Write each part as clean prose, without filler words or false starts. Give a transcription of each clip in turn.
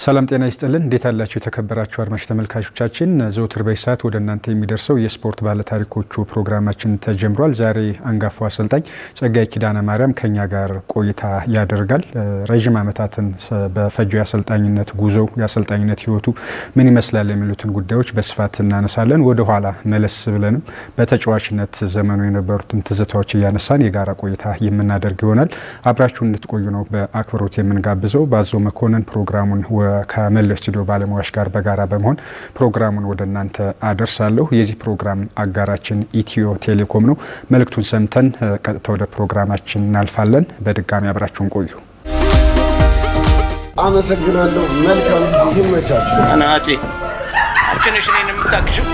ሰላም ጤና ይስጥልን እንዴት አላችሁ የተከበራችሁ አድማጭ ተመልካቾቻችን ዘውትር በሰዓት ወደ እናንተ የሚደርሰው የስፖርት ባለታሪኮቹ ፕሮግራማችን ተጀምሯል። ዛሬ አንጋፋው አሰልጣኝ ጸጋዬ ኪዳነ ማርያም ከኛ ጋር ቆይታ ያደርጋል። ረጅም ዓመታትን በፈጀው የአሰልጣኝነት ጉዞው የአሰልጣኝነት ህይወቱ ምን ይመስላል የሚሉትን ጉዳዮች በስፋት እናነሳለን። ወደ ኋላ መለስ ብለንም በተጫዋችነት ዘመኑ የነበሩትን ትዝታዎች እያነሳን የጋራ ቆይታ የምናደርግ ይሆናል። አብራችሁን እንድትቆዩ ነው በአክብሮት የምንጋብዘው። ባዞ መኮንን ፕሮግራሙን ከመላው ስቱዲዮ ባለሙያዎች ጋር በጋራ በመሆን ፕሮግራሙን ወደ እናንተ አደርሳለሁ። የዚህ ፕሮግራም አጋራችን ኢትዮ ቴሌኮም ነው። መልእክቱን ሰምተን ቀጥታ ወደ ፕሮግራማችን እናልፋለን። በድጋሚ አብራችሁን ቆዩ። አመሰግናለሁ። መልካም ጊዜ ይመቻችሁ። አናጪ አንቺ ነኝ የምታግሽው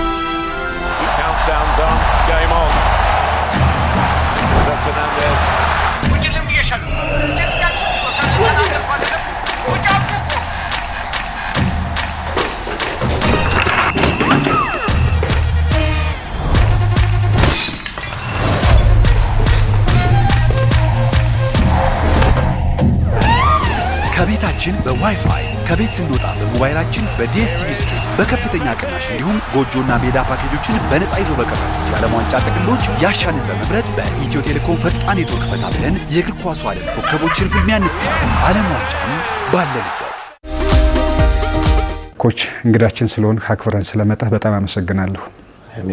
ካውንትዳውን ጌም ኦን ፈርናንዴዝ ወጭልም ይሻሉ ከቤታችን በዋይፋይ ከቤት ስንወጣ በሞባይላችን በዲኤስቲቪ ስትሪም በከፍተኛ ቅናሽ እንዲሁም ጎጆና ሜዳ ፓኬጆችን በነፃ ይዞ በቀረቡ የዓለም ዋንጫ ጥቅሎች ያሻንን በመምረጥ በኢትዮ ቴሌኮም ፈጣን ኔትወርክ ፈታ ብለን የእግር ኳሱ ዓለም ኮከቦችን ፍልሚያ እንካፈል። ዓለም ዋንጫን ባለንበት። ኮች እንግዳችን ስለሆን አክብረን ስለመጣ በጣም አመሰግናለሁ።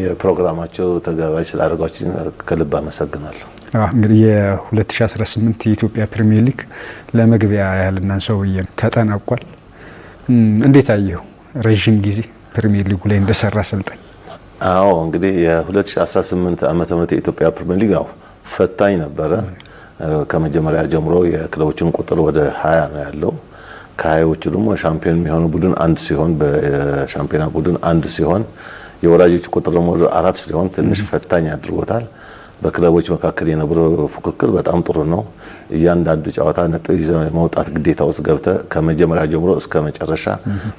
የፕሮግራማቸው ተጋባዥ ስላደረጋችሁ ከልብ አመሰግናለሁ። እንግዲህ የ2018 የኢትዮጵያ ፕሪሚየር ሊግ ለመግቢያ ያህል እናንሳው ብዬ ተጠናቋል። እንዴት አየው ረጅም ጊዜ ፕሪሚየር ሊጉ ላይ እንደሰራ አሰልጣኝ? አዎ እንግዲህ የ2018 ዓመተ ምህረት የኢትዮጵያ ፕሪሚየር ሊግ ያው ፈታኝ ነበረ። ከመጀመሪያ ጀምሮ የክለቦችን ቁጥር ወደ 20 ነው ያለው። ከ20ዎቹ ደግሞ ሻምፒዮን የሚሆኑ ቡድን አንድ ሲሆን በሻምፒዮና ቡድን አንድ ሲሆን የወራጆች ቁጥር ደግሞ 4 ሲሆን ትንሽ ፈታኝ አድርጎታል። በክለቦች መካከል የነበረው ፉክክር በጣም ጥሩ ነው። እያንዳንዱ ጨዋታ ነጥብ ይዘው መውጣት ግዴታ ውስጥ ገብተ ከመጀመሪያ ጀምሮ እስከ መጨረሻ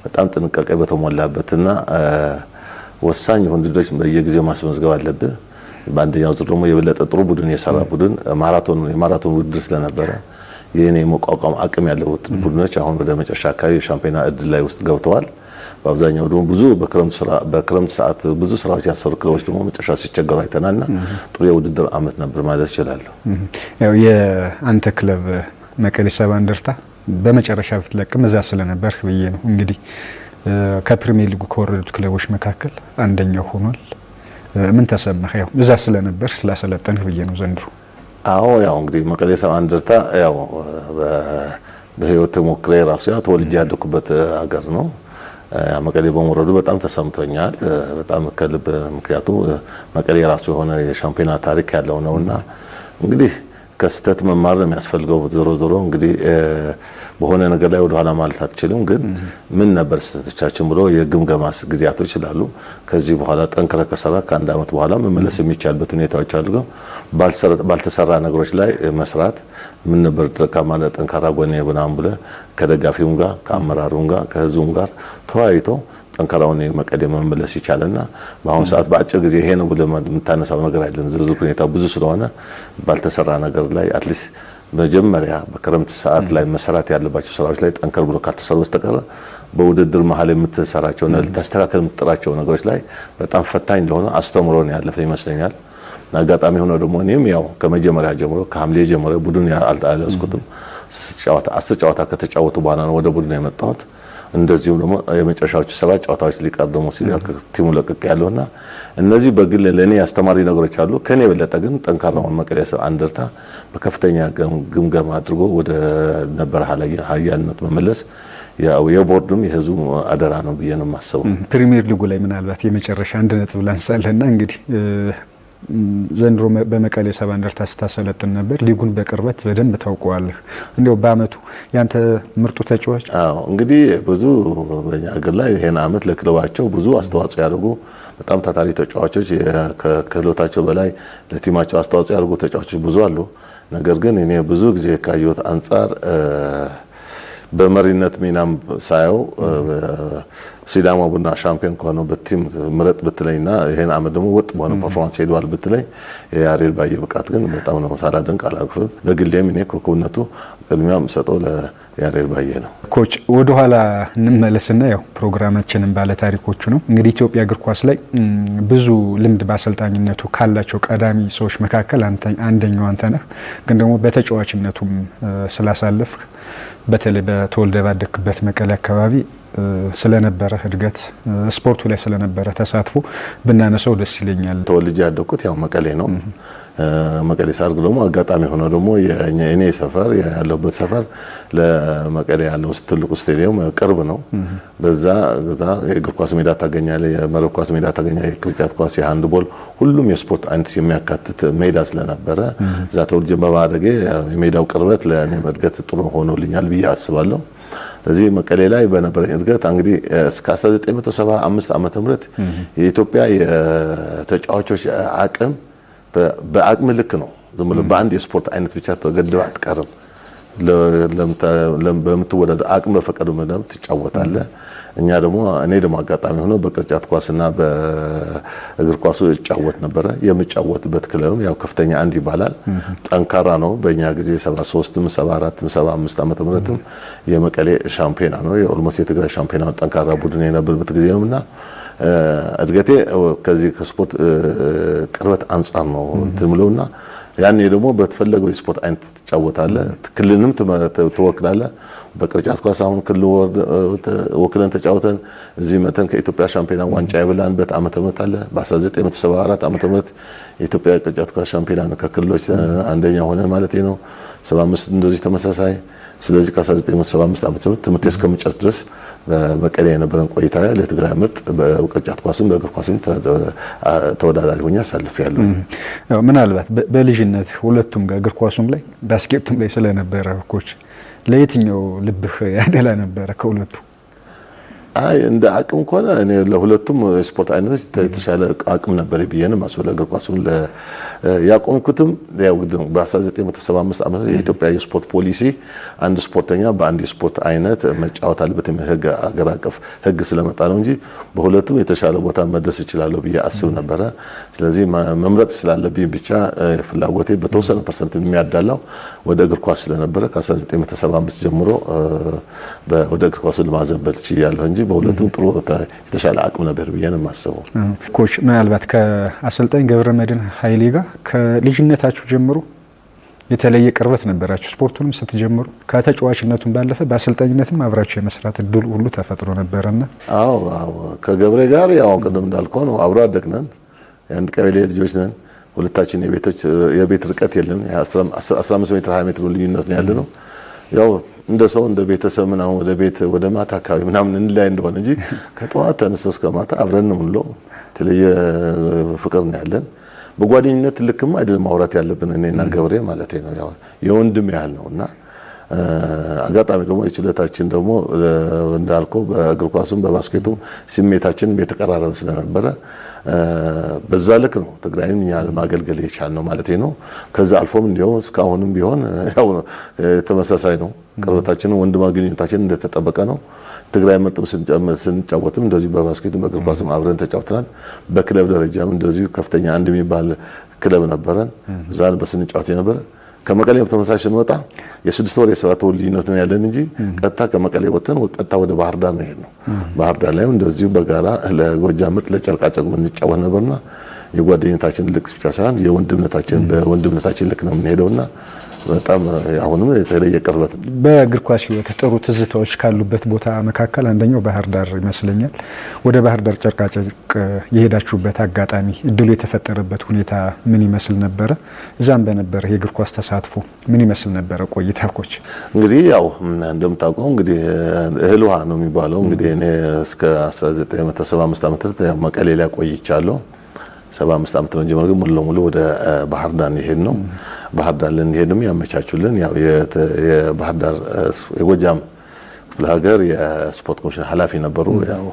በጣም ጥንቃቄ በተሞላበትና ወሳኝ የሆኑ ድሎች በየጊዜው ማስመዝገብ አለብህ። በአንደኛው ዙር ደግሞ የበለጠ ጥሩ ቡድን የሰራ ቡድን የማራቶን ውድድር ስለነበረ ይህን የመቋቋም አቅም ያለው ቡድኖች አሁን ወደ መጨረሻ አካባቢ የሻምፒዮና እድል ላይ ውስጥ ገብተዋል። በአብዛኛው ደግሞ ብዙ በክረምት ሰዓት ብዙ ስራዎች ያሰሩ ክለቦች ደግሞ መጨረሻ ሲቸገሩ አይተናልና ጥሩ የውድድር አመት ነበር ማለት እችላለሁ። ያው የአንተ ክለብ መቀሌ ሰባ እንደርታ በመጨረሻ ብትለቅም እዛ ስለነበር ብዬ ነው እንግዲህ ከፕሪሚየር ሊጉ ከወረዱት ክለቦች መካከል አንደኛው ሆኗል። ምን ተሰማህ? ያው እዛ ስለነበር ስላሰለጠንህ ብዬ ነው ዘንድሮ። አዎ ያው እንግዲህ መቀሌ ሰባ እንደርታ ያው በህይወት ተሞክሬ ራሱ ያው ተወልጄ ያደኩበት ሀገር ነው። መቀሌ በመውረዱ በጣም ተሰምቶኛል። በጣም ከልብ ምክንያቱ መቀሌ ራሱ የሆነ የሻምፒዮና ታሪክ ያለው ነውና እንግዲህ ከስተት መማር ነው የሚያስፈልገው። ዞሮ እንግዲህ በሆነ ነገር ላይ ወደ ኋላ ማለት አትችልም። ግን ምን ነበር ስተቻችን ብሎ የግምገማ ጊዜያቶች ይችላሉ። ከዚህ በኋላ ጠንክረ ከሰራ ከአንድ አመት በኋላ መመለስ የሚቻልበት ሁኔታዎች አሉ። ባልተሰራ ነገሮች ላይ መስራት ምን ነበር ደካማና ጠንካራ ጎኔ ብናም ብለ ከደጋፊውም ጋር ከአመራሩም ጋር ከህዝቡም ጋር ተወያይቶ ጠንካራውን መቀሌ መመለስ ይቻላልና በአሁን ሰዓት በአጭር ጊዜ ይሄ ነው ብለህ የምታነሳው ነገር አይደለም። ዝርዝር ሁኔታ ብዙ ስለሆነ ባልተሰራ ነገር ላይ አትሊስት መጀመሪያ በክረምት ሰዓት ላይ መሰራት ያለባቸው ስራዎች ላይ ጠንከር ብሎ ካልተሰሩ በስተቀር በውድድር መሀል የምትሰራቸውና ልታስተካከል የምትጥራቸው ነገሮች ላይ በጣም ፈታኝ እንደሆነ አስተምሮን ያለፈ ይመስለኛል። አጋጣሚ ሆኖ ደግሞ እኔም ያው ከመጀመሪያ ጀምሮ ከሐምሌ ጀምሮ ቡድን አልያዝኩትም። 10 ጨዋታ ከተጫወቱ በኋላ ነው ወደ ቡድን የመጣሁት። እንደዚሁም ደግሞ የመጨረሻዎቹ 7 ጨዋታዎች ሊቀር ደግሞ ሲል ቲሙ ለቅቅ ያለውና እነዚህ በግል ለኔ አስተማሪ ነገሮች አሉ። ከኔ የበለጠ ግን ጠንካራውን መቀሌ ሰባ እንደርታ በከፍተኛ ግምገማ አድርጎ ወደ ነበር ሀያልነት መመለስ የቦርዱም የህዝቡ አደራ ነው ብዬ ነው የማስበው። ፕሪሚየር ሊጉ ላይ ምናልባት የመጨረሻ 1 ነጥብ ላንሳለና እንግዲህ ዘንድሮ በመቀሌ ሰባ እንደርታ ስታሰለጥን ነበር። ሊጉን በቅርበት በደንብ ታውቀዋለህ። እንደው በአመቱ ያንተ ምርጡ ተጫዋች? አዎ እንግዲህ ብዙ በእኛ ሀገር ላይ ይሄን አመት ለክለባቸው ብዙ አስተዋጽኦ ያደርጉ በጣም ታታሪ ተጫዋቾች ከክህሎታቸው በላይ ለቲማቸው አስተዋጽኦ ያደርጉ ተጫዋቾች ብዙ አሉ። ነገር ግን እኔ ብዙ ጊዜ ካየሁት አንጻር በመሪነት ሚናም ሳየው ሲዳማ ቡና ሻምፒዮን ከሆነ በቲም ምረጥ ብትለኝና ይሄን አመት ደግሞ ወጥ በሆነ ፐርፎርማንስ ሄዷል ብትለኝ የያሬድ ባየ ብቃት ግን በጣም ነው ሳላደንቅ አላልፍም። በግሌም እኔ ኮከብነቱ ቅድሚያ የምሰጠው ለያሬድ ባየ ነው። ኮች ወደ ኋላ እንመለስና ያው ፕሮግራማችንን ባለ ታሪኮቹ ነው እንግዲህ ኢትዮጵያ እግር ኳስ ላይ ብዙ ልምድ በአሰልጣኝነቱ ካላቸው ቀዳሚ ሰዎች መካከል አንደኛው አንተ ነህ። ግን ደግሞ በተጫዋችነቱም ስላሳለፍክ በተለይ በተወልደ ባደክበት መቀሌ አካባቢ ስለነበረ እድገት ስፖርቱ ላይ ስለነበረ ተሳትፎ ብናነሳው ደስ ይለኛል። ተወልጄ ያደኩት ያው መቀሌ ነው። መቀሌ ሳርግ ደግሞ አጋጣሚ ሆኖ ደግሞ የኔ ሰፈር ያለሁበት ሰፈር ለመቀሌ ያለው ትልቁ ስቴዲየም ቅርብ ነው። በዛ የእግር ኳስ ሜዳ ታገኛለህ፣ የመረብ ኳስ ሜዳ ታገኛለህ፣ የቅርጫት ኳስ፣ የሃንድቦል ሁሉም የስፖርት አይነት የሚያካትት ሜዳ ስለነበረ እዛ ተወልጄ በማደጌ የሜዳው ቅርበት ለእኔ እድገት ጥሩ ሆኖልኛል ብዬ አስባለሁ። እዚህ መቀሌ ላይ በነበረኝ እድገት እንግዲህ እስከ 1975 ዓመተ ምህረት የኢትዮጵያ የተጫዋቾች አቅም በአቅም ልክ ነው። ዝም ብሎ በአንድ የስፖርት አይነት ብቻ ተገድበህ አትቀርም። በምትወዳደር አቅም በፈቀደው መዳብ ትጫወታለህ። እኔ ደግሞ አጋጣሚ ሆኖ በቅርጫት ኳስና በእግር ኳሱ እጫወት ነበረ። የምጫወትበት ክለብም ያው ከፍተኛ አንድ ይባላል። ጠንካራ ነው። በእኛ ጊዜ 73ም 74ም 75 ዓመተ ምህረትም የመቀሌ ሻምፒዮና ነው። የኦልሞስት የትግራይ ሻምፒዮና ጠንካራ ቡድን የነበረበት ጊዜ ነውና እድገቴ ከዚህ ከስፖርት ቅርበት አንጻር ነው ትምለውና ያኔ ደግሞ በተፈለገው የስፖርት አይነት ትጫወታለህ። ክልልንም ትወክላለህ። በቅርጫት ኳስ አሁን ክልል ወክለን ተጫውተን እዚህ መተን ከኢትዮጵያ ሻምፒዮና ዋንጫ የበላንበት ዓመተ ምህረት አለ። በ1974 ዓመተ ምህረት የኢትዮጵያ ቅርጫት ኳስ ሻምፒዮና ከክልሎች አንደኛ ሆነ ማለት ነው። 75 እንደዚህ ተመሳሳይ። ስለዚህ ከ1975 ዓመተ ምህረት ትምህርት እስከምጨርስ ድረስ በመቀሌ የነበረን ቆይታ ለትግራይ ምርጥ በቅርጫት ኳስም በእግር ኳስም ተወዳዳሪ ሆኜ አሳልፌያለሁ። ያው ምናልባት በልጅነት ሁለቱም ጋር እግር ኳሱም ላይ ባስኬትም ላይ ስለነበረ ኮች ለየትኛው ልብህ ያደላ ነበረ ከሁለቱ? አይ እንደ አቅም ከሆነ እኔ ለሁለቱም ስፖርት አይነቶች የተሻለ አቅም ነበር ብዬንም አስወለ እግር ኳሱን ያቆምኩትም ያው ግድ ነው። በ1975 ዓመት የኢትዮጵያ የስፖርት ፖሊሲ አንድ ስፖርተኛ በአንድ የስፖርት አይነት መጫወት አለበት የሚል አገር አቀፍ ህግ ስለመጣ ነው እንጂ በሁለቱም የተሻለ ቦታ መድረስ እችላለሁ ብዬ አስብ ነበረ። ስለዚህ መምረጥ ስላለብኝ ብቻ ፍላጎቴ በተወሰነ ፐርሰንት የሚያዳላው ወደ እግር ኳስ ስለነበረ ከ1975 ጀምሮ ወደ እግር ኳሱ ለማዘንበል ችያለሁ እንጂ በሁለቱም ጥሩ የተሻለ አቅም ነበር ብዬ ነው የማስበው። ኮች ምናልባት ከአሰልጣኝ ገብረመድህን ኃይሌ ጋር ከልጅነታችሁ ጀምሮ የተለየ ቅርበት ነበራችሁ? ስፖርቱንም ስትጀምሩ ከተጫዋችነቱም ባለፈ በአሰልጣኝነትም አብራችሁ የመስራት እድል ሁሉ ተፈጥሮ ነበርና? አዎ ከገብሬ ጋር ያው ቅድም እንዳልከው ነው አብሮ አደግነን። የአንድ ቀበሌ ልጆች ነን። ሁለታችን የቤት ርቀት የለም። 15 ሜትር 20 ሜትር ልዩነት ነው ያለነው። ያው እንደ ሰው እንደ ቤተሰብ ምናምን ወደ ቤት ወደ ማታ አካባቢ ምናምን እንላይ እንደሆነ እንጂ ከጠዋት ተነስቶ እስከ ማታ አብረን ነው የምንለው። የተለየ ፍቅር ነው ያለን። በጓደኝነት ልክም አይደለም ማውራት ያለብን እኔና ገብሬ ማለት ነው። ያው የወንድም ያህል ነውና አጋጣሚ ደግሞ የችሎታችን ደግሞ እንዳልከው በእግር ኳሱም በባስኬቱም ስሜታችን የተቀራረበ ስለነበረ በዛ ልክ ነው ትግራይን እኛ ለማገልገል የቻልነው ማለት ነው። ከዛ አልፎም እንዲያው እስካሁንም ቢሆን ያው ተመሳሳይ ነው። ቅርበታችን ወንድማዊ ግንኙነታችን እንደተጠበቀ ነው። ትግራይ ምርጥም ስንጫወትም እንደዚህ በባስኬትም በእግር ኳስም አብረን ተጫውተናል። በክለብ ደረጃም እንደዚሁ ከፍተኛ አንድ የሚባል ክለብ ነበረን። እዛን በስንጫወት የነበረ ከመቀሌ ተመሳሳይ ስንወጣ የ6 ወር የ7 ወር ልዩነት ነው ያለን እንጂ ቀጥታ ከመቀሌ ወጥተን ቀጥታ ወደ ባህር ዳር ነው የሄድነው። ባህር ዳር ላይም እንደዚሁ በጋራ ለጎጃም ምርጥ ለጨርቃጨርቅ እንጫወት ነበርና የጓደኝነታችን ልክ ብቻ ሳይሆን በወንድምነታችን ልክ ነው የምንሄደውና በጣም አሁንም የተለየ ቅርበት። በእግር ኳስ ህይወት ጥሩ ትዝታዎች ካሉበት ቦታ መካከል አንደኛው ባህር ዳር ይመስለኛል። ወደ ባህር ዳር ጨርቃጨርቅ የሄዳችሁበት አጋጣሚ እድሉ የተፈጠረበት ሁኔታ ምን ይመስል ነበረ? እዛም በነበረ የእግር ኳስ ተሳትፎ ምን ይመስል ነበረ ቆይታ ኮች? እንግዲህ ያው እንደምታውቀው እንግዲህ እህል ውሃ ነው የሚባለው። እንግዲህ እኔ እስከ 1975 ዓመት መቀሌ ላይ ቆይቻለሁ። 75 ዓመት ነው ጀመረ። ግን ሙሉ ለሙሉ ወደ ባህር ዳር ይሄድ ነው። ባህር ዳር ልንሄድም ያመቻቹልን ያው የባህር ዳር የጎጃም ክፍለ ሀገር የስፖርት ኮሚሽን ኃላፊ ነበሩ። ያው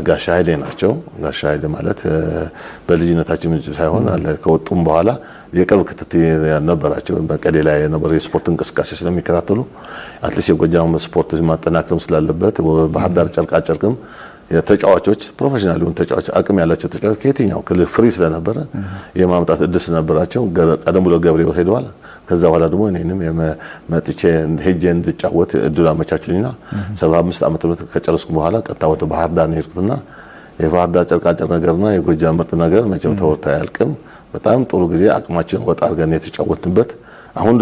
ጋሻ ኃይሌ ናቸው። ጋሻ ኃይሌ ማለት በልጅነታችን ሳይሆን ከወጡም በኋላ የቅርብ ክትትል ነበራቸው። መቀሌ ላይ የነበረው የስፖርት እንቅስቃሴ ስለሚከታተሉ አትሊስት የጎጃም ስፖርት ማጠናከርም ስላለበት ባህር ዳር ጨርቃጨርቅም የተጫዋቾች ፕሮፌሽናል የሆኑ ተጫዋቾች አቅም ያላቸው ተጫዋቾች ከየትኛው ክልል ፍሪ ስለነበረ የማምጣት እድል ነበራቸው። ቀደም ብሎ ገብሬው ሄደዋል። ከዛ በኋላ ደግሞ እኔንም መጥቼ ሄጄ እንድጫወት እድል አመቻቹኝና 75 ዓመት ከጨረስኩ በኋላ ቀጥታ ወደ ባህር ዳር ነው የሄድኩትና የባህር ዳር ጨርቃጨርቅ ነገርና የጎጃም ምርጥ ነገር መቼም ተወርታ አያልቅም። በጣም ጥሩ ጊዜ አቅማችን ወጣ አድርገን የተጫወትንበት አሁን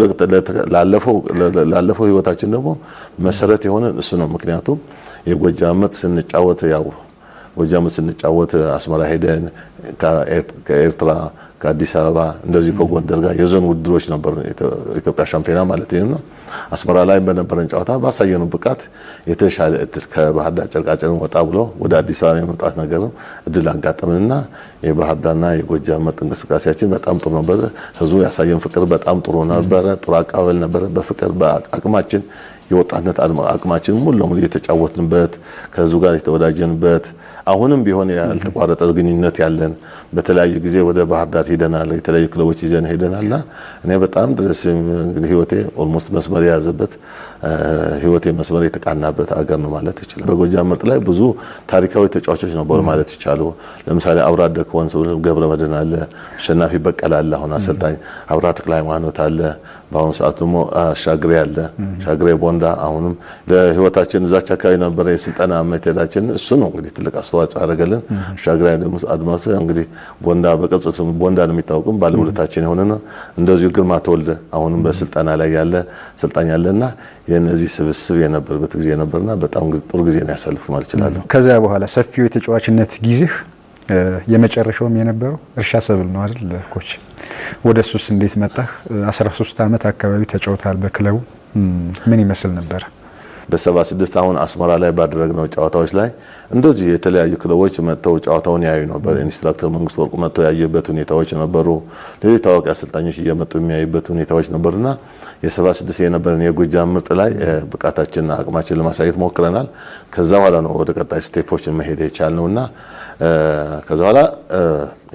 ላለፈው ህይወታችን ደግሞ መሰረት የሆነ እሱ ነው። ምክንያቱም የጎጃም ምርጥ ስንጫወት ያው ጎጃም ስንጫወት አስመራ ሄደን ከኤርትራ ከአዲስ አበባ እንደዚህ ከጎንደር ጋር የዞን ውድድሮች ነበሩ። ኢትዮጵያ ሻምፒዮና ማለት ነው። አስመራ ላይ በነበረን ጨዋታ ባሳየነው ብቃት የተሻለ እድል ከባህር ዳር ጨርቃጨርቅ ወጣ ብሎ ወደ አዲስ አበባ የመምጣት ነገር እድል አጋጠመንና የባህር ዳርና የጎጃም ምርጥ እንቅስቃሴያችን በጣም ጥሩ ነበር። ህዝቡ ያሳየን ፍቅር በጣም ጥሩ ነበረ። ጥሩ አቀባበል ነበረ። በፍቅር በአቅማችን የወጣትነት አቅማችን ሙሉ ለሙሉ የተጫወትንበት ከህዝቡ ጋር የተወዳጀንበት አሁንም ቢሆን ያልተቋረጠ ግንኙነት ያለን በተለያዩ ጊዜ ወደ ባህር ዳር ሄደናል። የተለያዩ ክለቦች ይዘን ሄደናልና እኔ በጣም ድረስ እንግዲህ ህይወቴ ኦልሞስት መስመር የያዘበት ህይወቴ መስመር የተቃናበት አገር ነው ማለት ይችላል። በጎጃም ምርጥ ላይ ብዙ ታሪካዊ ተጫዋቾች ነበሩ ማለት ይቻላል። ለምሳሌ አብራደክ ወንስ ገብረ መድህን አለ፣ አሸናፊ በቀለ አለ፣ አሁን አሰልጣኝ አብራ ተክለ ሃይማኖት አለ፣ በአሁኑ ሰዓት ደግሞ ሻግሬ አለ፣ ሻግሬ ቦንዳ አሁንም ለህይወታችን እዛች አካባቢ ነበር የስልጠና ሜቶዳችን እሱ ነው እንግዲህ ትልቅ አስተዋጽኦ ያደረገልን። ሻግሬ ደግሞ አድማሱ እንግዲህ ቦንዳ በቅጽል ስሙ ቦንዳ ነው የሚታወቀው ባለውለታችን የሆነ ነው። እንደዚሁ ግርማ ተወልደ አሁንም በስልጠና ላይ ያለ አሰልጣኝ አለና የነዚህ ስብስብ የነበረበት ጊዜ ነበርና በጣም ጥሩ ጊዜ ነው ያሳልፉ ማለት ይችላል። ከዛ በኋላ ሰፊው የተጫዋችነት ጊዜህ የመጨረሻውም የነበረው እርሻ ሰብል ነው አይደል ኮች? ወደሱስ እንዴት መጣህ? 13 ዓመት አካባቢ ተጫውተሃል በክለቡ። ምን ይመስል ነበር? በ76 አሁን አስመራ ላይ ባደረግነው ጨዋታዎች ላይ እንደዚህ የተለያዩ ክለቦች መጥተው ጨዋታውን ያዩ ነበር። ኢንስትራክተር መንግስቱ ወርቁ መጥቶ ያየበት ሁኔታዎች ነበሩ። ሌሎች ታዋቂ አሰልጣኞች እየመጡ የሚያዩበት ሁኔታዎች ነበርና የ76 የነበረን የጎጃም ምርጥ ላይ ብቃታችንና አቅማችን ለማሳየት ሞክረናል። ከዛ በኋላ ነው ወደ ቀጣይ ስቴፖችን መሄድ የቻልነውና ከዛ በኋላ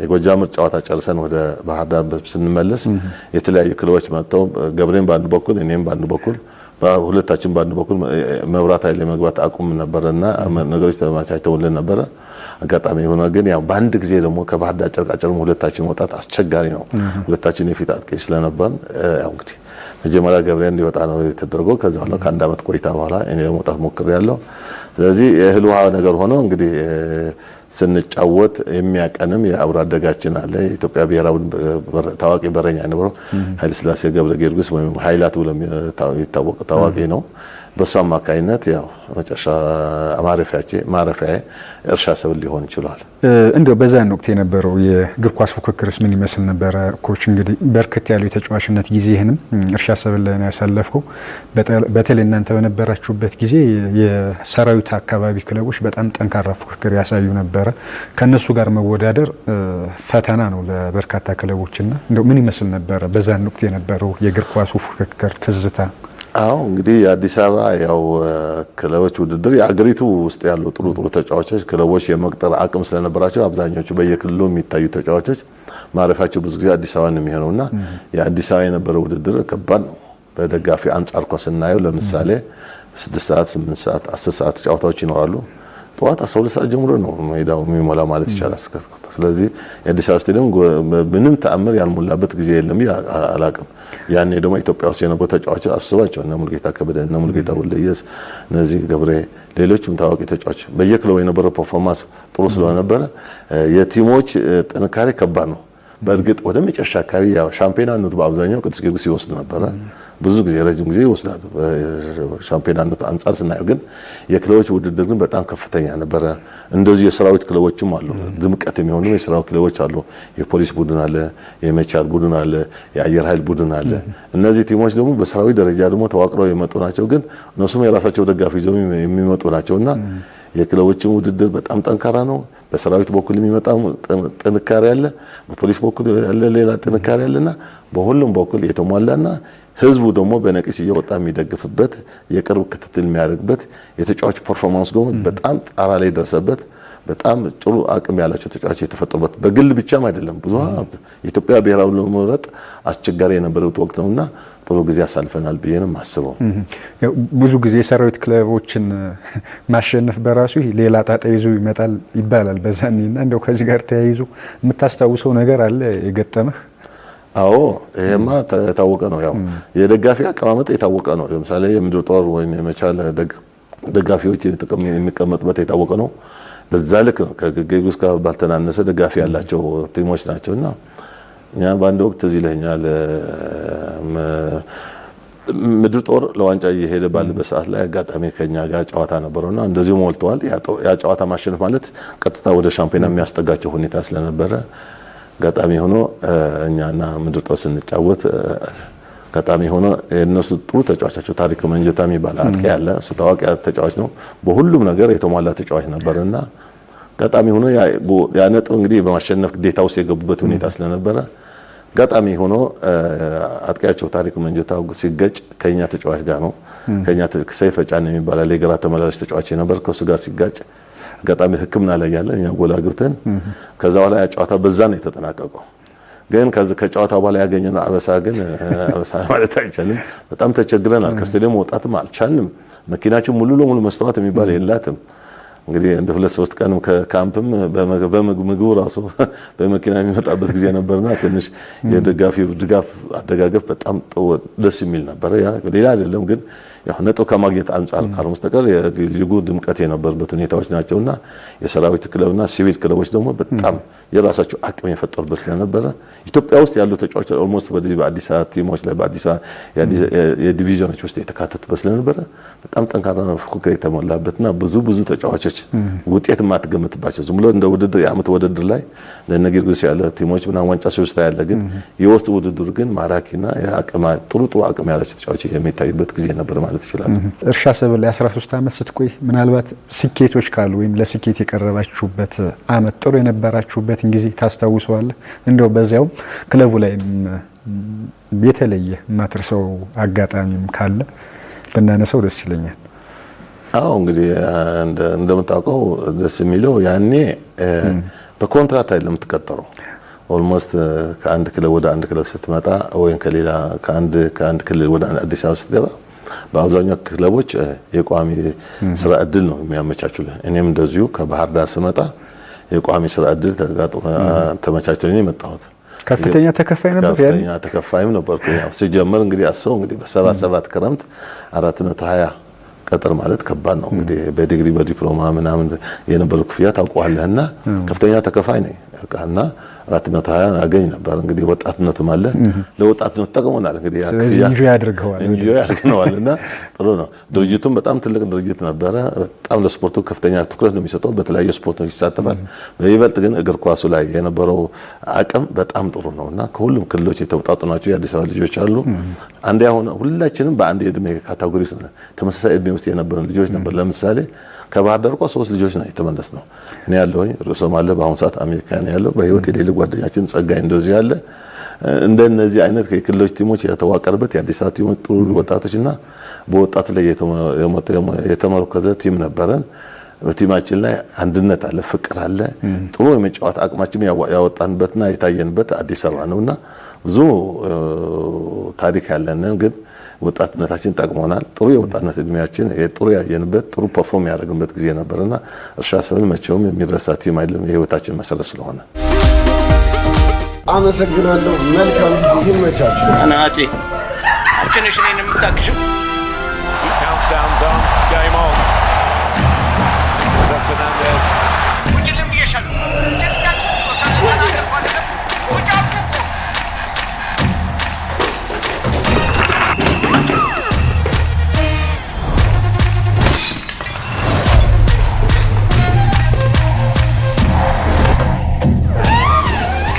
የጎጃም ምርጥ ጨዋታ ጨርሰን ወደ ባህር ዳር ስንመለስ የተለያዩ ክለቦች መጥተው ገብሬን በአንድ በኩል እኔም በአንድ በኩል ሁለታችን በአንድ በኩል መብራት ኃይል የመግባት አቁም ነበርና ነገሮች ተመቻችተውልን ነበረ። አጋጣሚ ሆነ ግን ያው በአንድ ጊዜ ደግሞ ከባህር ዳር ጨርቃጨርቅ ሁለታችን መውጣት አስቸጋሪ ነው። ሁለታችን የፊት አጥቂ ስለነበር ያው እንግዲህ መጀመሪያ ገብሬን እንዲወጣ ነው የተደረገው። ከዛ በኋላ ከአንድ አመት ቆይታ በኋላ እኔ ለመውጣት ሞክሬያለሁ። ስለዚህ የእህል ውሃ ነገር ሆኖ እንግዲህ ስንጫወት የሚያቀንም የአብሮ አደጋችን አለ። የኢትዮጵያ ብሔራዊ ታዋቂ በረኛ ነበረው ኃይለ ሥላሴ ገብረ ጊዮርጊስ ወይም ኃይላት ብሎ የሚታወቅ ታዋቂ ነው። በሱ አማካይነት ያው መጨረሻ ማረፊያ እርሻ ሰብል ሊሆን ይችላል። እንደው በዛን ወቅት የነበረው የእግር ኳስ ፉክክርስ ምን ይመስል ነበረ ኮች? እንግዲህ በርከት ያለው የተጫዋችነት ጊዜህንም እርሻ ሰብል ላይ ነው ያሳለፍከው። በተለይ እናንተ በነበራችሁበት ጊዜ የሰራዊት አካባቢ ክለቦች በጣም ጠንካራ ፉክክር ያሳዩ ነበረ። ከነሱ ጋር መወዳደር ፈተና ነው ለበርካታ ክለቦችና እንደው ምን ይመስል ነበረ በዛን ወቅት የነበረው የእግር ኳሱ ፉክክር ትዝታ? አዎ እንግዲህ የአዲስ አበባ ያው ክለቦች ውድድር የአገሪቱ ውስጥ ያሉ ጥሩ ተጫዋቾች ክለቦች የመቅጠር አቅም ስለነበራቸው አብዛኞቹ በየክልሉ የሚታዩ ተጫዋቾች ማረፊያቸው ብዙ ጊዜ አዲስ አበባ ነው የሚሆነውና የአዲስ አበባ የነበረው ውድድር ከባድ ነው። በደጋፊ አንጻር እኮ ስናየው ለምሳሌ 6 ሰዓት 8 ሰዓት 10 ሰዓት ጨዋታዎች ይኖራሉ። ጠዋት 12 ሰዓት ጀምሮ ነው ሜዳው የሚሞላ ማለት ይቻላል። ስለዚህ የአዲስ አበባ ስቴዲየም ምንም ተአምር ያልሞላበት ጊዜ የለም አላቅም። ያኔ ደግሞ ኢትዮጵያ ውስጥ የነበሩ ተጫዋቾች አስባቸው እነ ሙሉጌታ ከበደ እነ ሙሉጌታ ወልደየስ እነዚህ ገብሬ ሌሎችም ታዋቂ ተጫዋቾች በየክለቡ የነበረው ፐርፎርማንስ ጥሩ ስለነበረ የቲሞች ጥንካሬ ከባድ ነው። በእርግጥ ወደ መጨረሻ አካባቢ ያው ሻምፒዮናነቱ በአብዛኛው ቅዱስ ጊዮርጊስ ይወስድ ነበረ። ብዙ ጊዜ ረጅም ጊዜ ይወስዳል። ሻምፒዮናነቱ አንጻር ስናየው ግን የክለቦች ውድድር ግን በጣም ከፍተኛ ነበረ። እንደዚህ የሰራዊት ክለቦችም አሉ፣ ድምቀት የሚሆኑ የሰራዊት ክለቦች አሉ። የፖሊስ ቡድን አለ፣ የመቻል ቡድን አለ፣ የአየር ኃይል ቡድን አለ። እነዚህ ቲሞች ደግሞ በሰራዊት ደረጃ ደግሞ ተዋቅረው የመጡ ናቸው። ግን እነሱም የራሳቸው ደጋፊ ይዘው የሚመጡ ናቸውና የክለቦችን ውድድር በጣም ጠንካራ ነው። በሰራዊት በኩል የሚመጣው ጥንካሬ አለ፣ በፖሊስ በኩል ያለ ሌላ ጥንካሬ አለና በሁሉም በኩል የተሟላና ህዝቡ ደግሞ በነቂስ እየወጣ የሚደግፍበት የቅርብ ክትትል የሚያደርግበት የተጫዋች ፐርፎርማንስ ደግሞ በጣም ጣራ ላይ ደረሰበት። በጣም ጥሩ አቅም ያላቸው ተጫዋቾች የተፈጠሩበት በግል ብቻም አይደለም ብዙ ኢትዮጵያ ብሔራዊ ለመምረጥ አስቸጋሪ የነበረው ወቅት ነውና ጥሩ ጊዜ አሳልፈናል ብዬ ነው የማስበው። ብዙ ጊዜ የሰራዊት ክለቦችን ማሸነፍ በራሱ ሌላ ጣጣ ይዞ ይመጣል ይባላል በዛኔና እንደው ከዚህ ጋር ተያይዞ የምታስታውሰው ነገር አለ የገጠመህ? አዎ ይሄማ የታወቀ ነው። ያው የደጋፊ አቀማመጥ የታወቀ ነው። ለምሳሌ የምድር ጦር ወይም የመቻል ደጋፊዎች የሚቀመጡበት የታወቀ ነው። በዛ ልክ ነው ከግብጽ ጋር ባልተናነሰ ደጋፊ ያላቸው ቲሞች ናቸውና እኛ በአንድ ወቅት እዚህ ለኛል ምድር ጦር ለዋንጫ እየሄደ ባለበት ሰዓት ላይ አጋጣሚ ከኛ ጋር ጨዋታ ነበርና እንደዚሁ ሞልተዋል። ያ ጨዋታ ማሸነፍ ማለት ቀጥታ ወደ ሻምፒዮና የሚያስጠጋቸው ሁኔታ ስለነበረ አጋጣሚ ሆኖ እኛና ምድር ጦር ስንጫወት አጋጣሚ ሆኖ የነሱ ጥሩ ተጫዋቻቸው ታሪክ መንጀታ የሚባል አጥቂ ያለ እሱ ታዋቂ ተጫዋች ነው። በሁሉም ነገር የተሟላ ተጫዋች ነበርና አጋጣሚ ሆኖ ያ ነጥብ እንግዲህ በማሸነፍ ግዴታ ውስጥ የገቡበት ሁኔታ ስለነበረ አጋጣሚ ሆኖ አጥቂያቸው ታሪክ መንጀታ ሲገጭ ከኛ ተጫዋች ጋር ነው ከኛ ሰይፈ ጫን የሚባል የግራ ተመላላሽ ተጫዋች ነበር። ከሱ ጋር ሲጋጭ አጋጣሚ ሕክምና ላይ ያለ እኛ ጎል አግብተን ከዛ በኋላ ያ ጨዋታ በዛ ነው የተጠናቀቀው። ግን ከጨዋታው በኋላ ያገኘነው አበሳ ማለት አይቻልም። በጣም ተቸግረናል። ከስቴዲየም መውጣትም አልቻልንም። መኪናችን ሙሉ ለሙሉ መስተዋት የሚባል የላትም። እንግዲህ እንደ 2-3 ቀን ከካምፕም በምግቡ ራሱ በመኪና የሚመጣበት ጊዜ ነበርና ትንሽ የደጋፊው ድጋፍ አደጋገፍ በጣም ደስ የሚል ነበር። ያ ሌላ አይደለም ግን ያው ነጥብ ከማግኘት አንፃር ካልሆነ በስተቀር የሊጉ ድምቀት የነበረበት ሁኔታዎች ናቸውና የሰራዊት ክለብና ሲቪል ክለቦች ደግሞ በጣም የራሳቸው አቅም የፈጠሩበት ስለነበረ ኢትዮጵያ ውስጥ ያሉ ተጫዋቾች ኦልሞስት በዚህ በአዲስ አበባ ቲሞች ላይ በአዲስ አበባ የዲቪዥኖች ውስጥ የተካተቱበት ስለነበረ በጣም ጠንካራ ፉክክር የተሞላበትና ብዙ ተጫዋቾች ውጤት ማትገምትባቸው ዝም ብሎ እንደ ውድድር የዓመት ውድድር ላይ ለነገርግስ ያለ ቲሞች ምናምን ዋንጫ ሲወስዳ ያለ ግን የውስጥ ውድድር ግን ማራኪና የአቅም ጥሩ አቅም ያላቸው ተጫዋቾች የሚታዩበት ጊዜ ነበር ማለት ይችላል። እርሻ ሰብል ላይ 13 ዓመት ስትቆይ ምናልባት ስኬቶች ካሉ ወይም ለስኬት የቀረባችሁበት ዓመት ጥሩ የነበራችሁበትን ጊዜ ታስታውሰዋለህ? እንደው በዚያው ክለቡ ላይ የተለየ ማትረሳው አጋጣሚም ካለ ብናነሳው ደስ ይለኛል። አዎ እንግዲህ እንደምታውቀው ደስ የሚለው ያኔ በኮንትራት አይደለም የምትቀጠረው። ኦልሞስት ከአንድ ክለብ ወደ አንድ ክለብ ስትመጣ ወይም ከሌላ ከአንድ ክልል ወደ አዲስ አበባ ስትገባ በአብዛኛው ክለቦች የቋሚ ስራ እድል ነው የሚያመቻቹልህ። እኔም እንደዚሁ ከባህር ዳር ስመጣ የቋሚ ስራ እድል ተመቻችቶኝ የመጣሁት። ከፍተኛ ተከፋይ ነበር ያለ ከፍተኛ ተከፋይም ነበርኩ። ያው ሲጀመር እንግዲህ አሰው እንግዲህ በ77 ክረምት 420 ቀጥር ማለት ከባድ ነው። እንግዲህ በዲግሪ በዲፕሎማ ምናምን የነበረው ክፍያ ታውቀዋለህና ከፍተኛ ተከፋይ ነኝ እና 420 አገኝ ነበር። እንግዲህ ወጣትነትም አለ ለወጣትነት ተጠቅሞናል። እንግዲህ እንጆይ ያድርገዋልና ጥሩ ነው። ድርጅቱም በጣም ትልቅ ድርጅት ነበረ። በጣም ለስፖርቱ ከፍተኛ ትኩረት ነው የሚሰጠው። በተለያየ ስፖርቶች ይሳተፋል። በይበልጥ ግን እግር ኳሱ ላይ የነበረው አቅም በጣም ጥሩ ነውና ከሁሉም ክልሎች የተውጣጡ ናቸው። የአዲስ አበባ ልጆች አሉ። አንድ ያሆነ ሁላችንም በአንድ የእድሜ ካታጎሪ ውስጥ ተመሳሳይ እድሜ ውስጥ የነበረን ልጆች ነበር። ለምሳሌ ከባህር ዳር 3 ልጆች ነው የተመለስነው። እኔ ያለሁኝ ርዕሶም አለ በአሁን ሰዓት አሜሪካ ነው ያለው። በህይወት የሌለ ጓደኛችን ጸጋይ እንደዚህ ያለ እንደነዚህ አይነት የክልሎች ቲሞች የተዋቀረበት የአዲስ አበባ ቲሞች ጥሩ ወጣቶችና በወጣት ላይ የተመረኮዘ ቲም ነበረን። በቲማችን ላይ አንድነት አለ፣ ፍቅር አለ። ጥሩ የመጫወት አቅማችን ያወጣንበትና የታየንበት አዲስ አበባ ነውና ብዙ ታሪክ ያለን ግን ወጣትነታችን ጠቅሞናል። ጥሩ የወጣትነት እድሜያችን ጥሩ ያየንበት ጥሩ ፐርፎርም ያደረግንበት ጊዜ ነበርና እርሻ ሰብል መቼም የሚረሳ ቲም አይደለም፣ የህይወታችን መሰረት ስለሆነ። አመሰግናለሁ። መልካም ጊዜ ይመቻችሁ። አናቴ አንቺ ነሽ እኔን የምታግዢው። ውጭልም ብዬሻለሁ።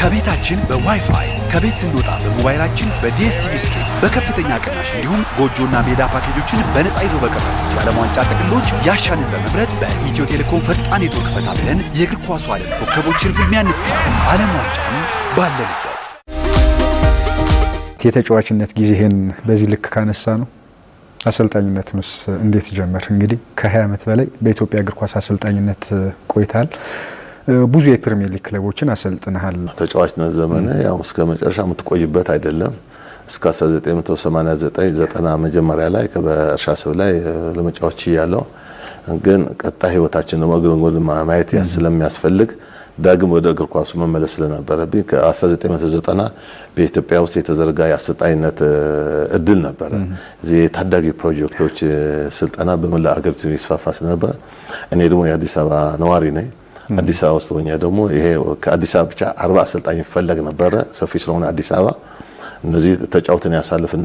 ከቤታችን በዋይፋይ ከቤት ስንወጣ በሞባይላችን በዲኤስቲቪ ስትሪም በከፍተኛ ቅናሽ እንዲሁም ጎጆና ሜዳ ፓኬጆችን በነፃ ይዞ በቀረቡ የዓለም ዋንጫ ጥቅሎች ያሻንን በመምረጥ በኢትዮ ቴሌኮም ፈጣን ኔትወርክ ፈታ ብለን የእግር ኳሱ ዓለም ኮከቦችን ፍልሚያ እንታለን። ዓለም ዋንጫን ባለንበት የተጫዋችነት ጊዜህን በዚህ ልክ ካነሳ ነው አሰልጣኝነቱንስ እንዴት ጀመር? እንግዲህ ከ20 ዓመት በላይ በኢትዮጵያ እግር ኳስ አሰልጣኝነት ቆይታል። ብዙ የፕሪሚየር ሊግ ክለቦችን አሰልጥነሃል። ተጫዋችነት ዘመነ ያው እስከ መጨረሻ የምትቆይበት አይደለም። እስከ 1989 መጀመሪያ ላይ በእርሻ ስብ ላይ ለመጫወት ያለው ግን ቀጣይ ህይወታችን ደግሞ እግር ማየት ስለሚያስፈልግ ዳግም ወደ እግር ኳሱ መመለስ ስለነበረብኝ ከ1990 በኢትዮጵያ ውስጥ የተዘረጋ የአሰልጣኝነት እድል ነበረ። እዚህ የታዳጊ ፕሮጀክቶች ስልጠና በመላ አገሪቱ ይስፋፋ ስለነበረ እኔ ደግሞ የአዲስ አበባ ነዋሪ ነኝ። አዲስ አበባ ውስጥ ሆኜ ደግሞ ይሄ ከአዲስ አበባ ብቻ 40 አሰልጣኝ ይፈለግ ነበረ። ሰፊ ስለሆነ አዲስ አበባ እነዚህ ተጫውተን ያሳለፍን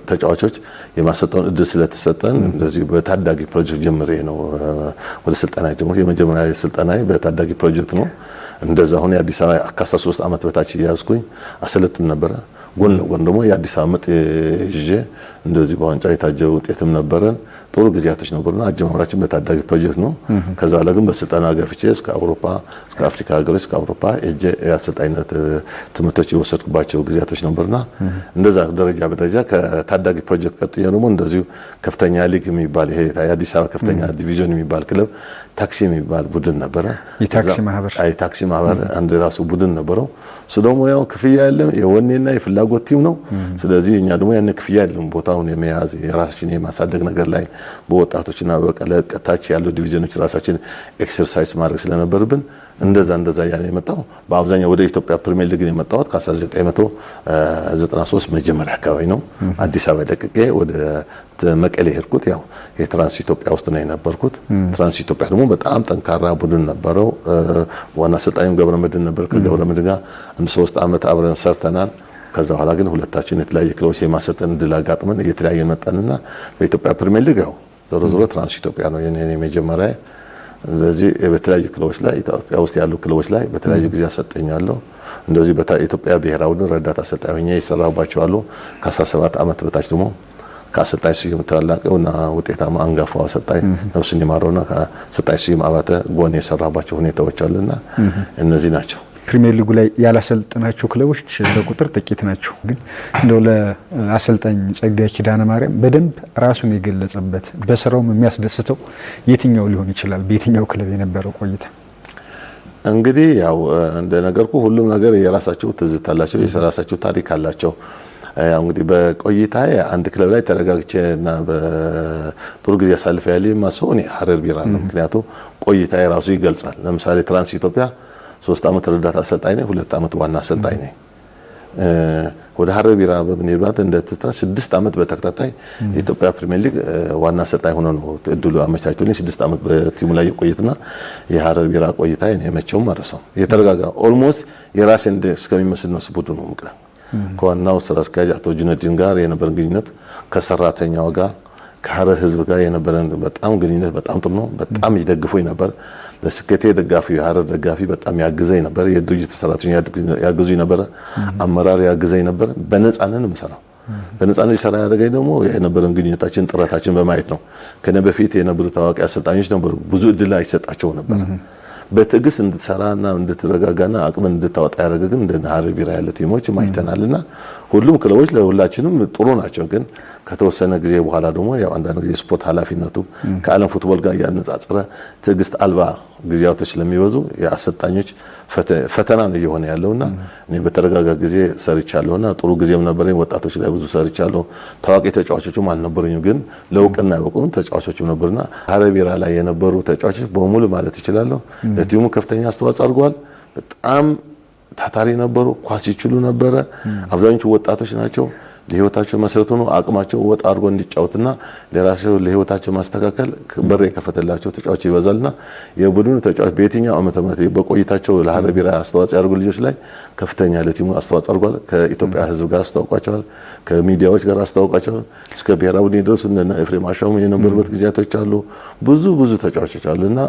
ተጫዋቾች የማሰልጠን እድል ስለተሰጠን እንደዚህ በታዳጊ ፕሮጀክት ጀምሬ ነው ወደ ስልጠና ጀምሬ የመጀመሪያ ስልጠናዬ በታዳጊ ፕሮጀክት ነው። እንደዛ ሆነ የአዲስ አበባ ከ13 ዓመት በታች ያዝኩኝ አሰልጥን ነበረ። ጎን ለጎን ደግሞ የአዲስ አበባ ምጥ ይዤ እንደዚህ በዋንጫ የታጀበ ውጤትም ነበረን። ጥሩ ጊዜያቶች ነበርና አጀማመራችን በታዳጊ ፕሮጀክት ነው። ከዛ በኋላ ግን በስልጠና ገፍቼ እስከ አውሮፓ እስከ አፍሪካ ሀገሮች እስከ አውሮፓ እጄ የአሰልጣኝነት ትምህርቶች የወሰድኩባቸው ጊዜያቶች ነበርና እንደዛ ደረጃ በደረጃ ከታዳጊ ፕሮጀክት ቀጥዬ ደግሞ እንደዚሁ ከፍተኛ ሊግ የሚባል ይሄ የአዲስ አበባ ከፍተኛ ዲቪዥን የሚባል ክለብ ታክሲ የሚባል ቡድን ነበረ። የታክሲ ማህበር አንድ ራሱ ቡድን ነበረው። እሱ ደግሞ ያው ክፍያ ያለው የወኔና የፍላጎት ቲም ነው። ስለዚህ እኛ ደግሞ ያን ክፍያ ያለው ቦታውን የመያዝ የራሳችን የማሳደግ ነገር ላይ በወጣቶችና በቀለቀታች ያሉ ዲቪዥኖች ራሳችን ኤክሰርሳይዝ ማድረግ ስለነበርብን እንደዛ ያለ የመጣው በአብዛኛው ወደ ኢትዮጵያ ፕሪሚየር ሊግ የመጣው ከ1993 መጀመሪያ አካባቢ ነው። አዲስ አበባ ለቅቄ ወደ መቀሌ ሄድኩት። ያው የትራንስ ኢትዮጵያ ውስጥ ነው የነበርኩት። ትራንስ ኢትዮጵያ ደግሞ በጣም ጠንካራ ቡድን ነበረው። ዋና አሰልጣኝም ገብረመድህን ነበር። ከገብረመድህን ጋር 3 ዓመት አብረን ሰርተናል። ከዛ በኋላ ግን ሁለታችን የተለያየ ክለቦች የማሰልጠን እድል አጋጥመን እየተለያየን መጣንና በኢትዮጵያ ፕሪሚየር ሊግ ያው ዞሮ ትራንስ ኢትዮጵያ ነው የኔ መጀመሪያ። ስለዚህ በተለያዩ ክለቦች ላይ ኢትዮጵያ ውስጥ ያሉ ክለቦች ላይ በተለያዩ ጊዜ አሰልጥኛለሁ። እንደዚህ በኢትዮጵያ ብሔራዊ ቡድን ረዳት አሰልጣኝ ሆኜ የሰራሁባቸው አሉ። ከ17 ዓመት በታች ደግሞ ከአሰልጣኝ ስዩም ታላቀውና ውጤታማ አንጋፋው አሰልጣኝ ነፍሱን ይማረውና ከአሰልጣኝ ስዩም አባተ ጎን የሰራባቸው ሁኔታዎች አሉና እነዚህ ናቸው። ፕሪሚየር ሊጉ ላይ ያላሰልጥናቸው ክለቦች በቁጥር ጥቂት ናቸው። ግን እንደው ለአሰልጣኝ ጸጋዬ ኪዳነ ማርያም በደንብ ራሱን የገለጸበት በስራውም የሚያስደስተው የትኛው ሊሆን ይችላል? በየትኛው ክለብ የነበረው ቆይታ? እንግዲህ ያው እንደነገርኩ ሁሉም ነገር የራሳቸው ትዝታ አላቸው፣ የራሳቸው ታሪክ አላቸው። ያው እንግዲህ በቆይታ አንድ ክለብ ላይ ተረጋግቼና በጥሩ ጊዜ አሳልፈ ያለ ማሰው እኔ ሀረር ቢራ ነው። ምክንያቱም ቆይታ የራሱ ይገልጻል። ለምሳሌ ትራንስ ኢትዮጵያ 3 ዓመት ረዳት አሰልጣኝ ነኝ፣ 2 ዓመት ዋና አሰልጣኝ ነኝ። ወደ ሀረር ቢራ በምንሄድባት እንደ 6 ዓመት በተከታታይ የኢትዮጵያ ፕሪሚየር ሊግ ዋና አሰልጣኝ ሆኖ ነው እድሉ አመቻችቶልኝ 6 ዓመት በቲሙ ላይ የቆይትና የሀረር ቢራ ቆይታ እኔ መቼውም አልረሳው። የተረጋጋ ኦልሞስት የራሴ እስከሚመስል ነው ቡድኑ ነው። ከዋናው ስራ አስኪያጅ አቶ ጁነዲን ጋር የነበረን ግንኙነት ከሰራተኛው ጋር ከሀረር ህዝብ ጋር የነበረን በጣም ግንኙነት በጣም ጥሩ ነው። በጣም ይደግፉኝ ነበር። ለስኬቴ ደጋፊ የሀረር ደጋፊ በጣም ያግዘኝ ነበር። የድርጅቱ ሰራተኛ ያግዙኝ ነበር። አመራር ያግዘኝ ነበር። በነፃነት መሰራው በነፃነት ይሰራ ያደረገኝ ደግሞ የነበረን ግንኙነታችን ጥረታችን በማየት ነው። ከነ በፊት የነበሩ ታዋቂ አሰልጣኞች ነበሩ። ብዙ እድል አይሰጣቸው ነበር። በትዕግስት እንድትሰራና እንድትረጋጋና አቅም እንድታወጣ ያደረገ ግን እንደ ሀረር ቢራ ያለ ቲሞች ማይተናልና ሁሉም ክለቦች ለሁላችንም ጥሩ ናቸው። ግን ከተወሰነ ጊዜ በኋላ ደግሞ ያው አንዳንድ ጊዜ ስፖርት ኃላፊነቱ ከዓለም ፉትቦል ጋር ያነጻጸረ ትዕግስት አልባ ጊዜያቶች ስለሚበዙ የአሰልጣኞች ፈተና ነው እየሆነ ያለውና እኔ በተረጋጋ ጊዜ ሰርቻለሁና ጥሩ ጊዜም ነበረኝ። ወጣቶች ላይ ብዙ ሰርቻለሁ። ታዋቂ ተጫዋቾችም አልነበሩኝም፣ ግን ለውቅና ያውቁን ተጫዋቾችም ነበርና ሀረር ቢራ ላይ የነበሩ ተጫዋቾች በሙሉ ማለት ይችላልው ለቲሙ ከፍተኛ አስተዋጽኦ አድርገዋል። በጣም ታታሪ ነበሩ። ኳስ ይችሉ ነበረ። አብዛኞቹ ወጣቶች ናቸው። ለህይወታቸው መሰረቱ ነው። አቅማቸው ወጣ አድርጎ እንዲጫወትና ለራሳቸው ለህይወታቸው ማስተካከል በር የከፈተላቸው ተጫዋች ይበዛልና የቡድኑ ተጫዋች በየትኛው ዓመተ ምህረት በቆይታቸው ለሀረር ቢራ አስተዋጽኦ ያደርጉ ልጆች ላይ ከፍተኛ ለቲሙ አስተዋጽኦ አድርጓል። ከኢትዮጵያ ህዝብ ጋር አስተዋውቋቸዋል። ከሚዲያዎች ጋር አስተዋውቋቸዋል። እስከ ብሔራዊ ቡድን ድረስ እና ኤፍሬም አሻሙ የነበሩበት ጊዜያቶች አሉ። ብዙ ተጫዋቾች አሉና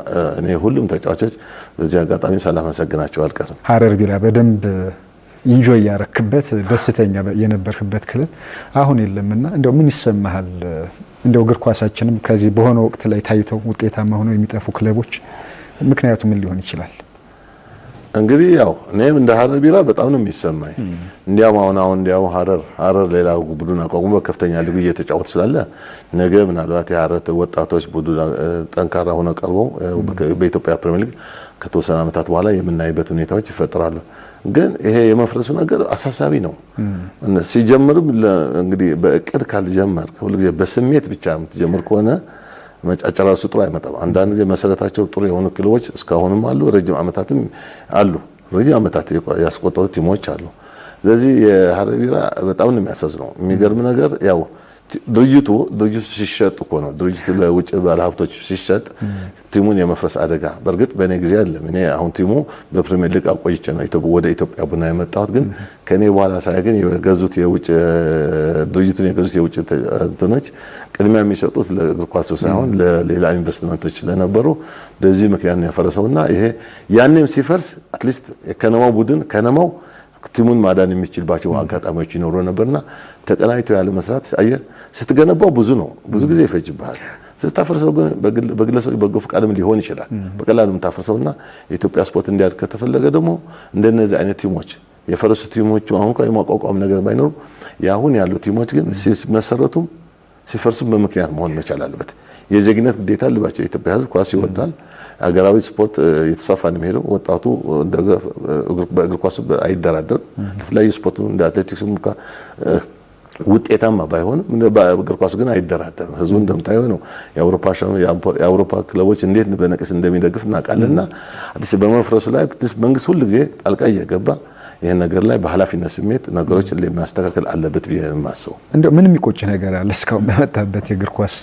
እኔ ሁሉም ተጫዋቾች በዚህ አጋጣሚ ሳላመሰግናቸው አልቀርም። ሀረር ቢራ በደንብ ኢንጆይ ያረክበት ደስተኛ የነበርክበት ክለብ አሁን የለምና እንደው ምን ይሰማሃል? እንደው እግር ኳሳችንም ከዚህ በሆነ ወቅት ላይ ታይተው ውጤታማ ሆነው የሚጠፉ ክለቦች ምክንያቱ ምን ሊሆን ይችላል? እንግዲህ ያው እኔም እንደ ሀረር ቢራ በጣም ነው የሚሰማኝ። እንዲያው አሁን ሀረር ሌላ ቡድን አቋቁሞ በከፍተኛ ሊግ እየተጫወተ ስላለ ነገ ምናልባት የሀረር ወጣቶች ቡድን ጠንካራ ሆነው ቀርበው በኢትዮጵያ ፕሪሚየር ሊግ ከተወሰነ ዓመታት በኋላ የምናይበት ሁኔታዎች ይፈጠራሉ። ግን ይሄ የመፍረሱ ነገር አሳሳቢ ነው። ሲጀምርም እንግዲህ በእቅድ ካልጀመር ሁልጊዜ በስሜት ብቻ የምትጀምር ከሆነ መጫጨራሱ ጥሩ አይመጣም። አንዳንድ ጊዜ መሰረታቸው ጥሩ የሆኑ ክለቦች እስካሁንም አሉ፣ ረጅም ዓመታትም አሉ፣ ረጅም ዓመታት ያስቆጠሩ ቲሞች አሉ። ስለዚህ የሀረር ቢራ በጣም ነው የሚያሳዝነው። የሚገርም ነገር ያው ድርጅቱ ሲሸጥ እኮ ነው። ድርጅቱ ለውጭ ባለሀብቶች ሲሸጥ ቲሙን የመፍረስ አደጋ በእርግጥ በእኔ ጊዜ አይደለም። እኔ አሁን ቲሙ በፕሪሚየር ሊግ አቆይቼ ነው ወደ ኢትዮጵያ ቡና የመጣሁት። ግን ከኔ በኋላ ሳይገኝ የገዙት የውጭ ድርጅቱን የገዙት የውጭ እንትኖች ቅድሚያ የሚሰጡት ለእግር ኳስ ሳይሆን ለሌላ ኢንቨስትመንቶች ስለነበሩ በዚህ ምክንያት ነው ያፈረሰውና ይሄ ያኔም ሲፈርስ አትሊስት የከነማው ቡድን ከነማው ቲሙን ማዳን የሚችልባቸው አጋጣሚዎች ይኖሩ ነበርና ተቀናይቶ ያለ መስራት አየህ ስትገነባው ብዙ ጊዜ ይፈጅብሃል። ስታፈርሰው ግን በግለሰቦች በጎ ፈቃድም ሊሆን ይችላል በቀላሉ የምታፈርሰውና የኢትዮጵያ ስፖርት እንዲያድግ ከተፈለገ ደግሞ እንደነዚህ አይነት ቲሞች የፈረሱ ቲሞች አሁን የማቋቋም ነገር ባይኖሩ ያሁን ያሉ ቲሞች ግን ሲመሰረቱም ሲፈርሱም በምክንያት መሆን መቻል አለበት። የዜግነት ግዴታ አለባቸው። የኢትዮጵያ ሕዝብ ኳስ ይወዳል። አገራዊ ስፖርት የተስፋፋ ነው የሚሄደው። ወጣቱ በእግር ኳሱ አይደራደርም። ለተለያዩ ስፖርት እንደ አትሌቲክስ ውጤታማ ባይሆንም በእግር ኳሱ ግን አይደራደርም። ሕዝቡ እንደምታየው ነው። የአውሮፓ ክለቦች እንዴት በነቂስ እንደሚደግፍ እናውቃለንና አዲስ በመፍረሱ ላይ መንግስት ሁሉ ጊዜ ጣልቃ እየገባ ይሄን ነገር ላይ በኃላፊነት ስሜት ነገሮችን ለማስተካከል አለበት ብዬ የማስበው። እንደው ምን የሚቆጭ ነገር አለ? እስካሁን በመጣበት የእግር ኳስ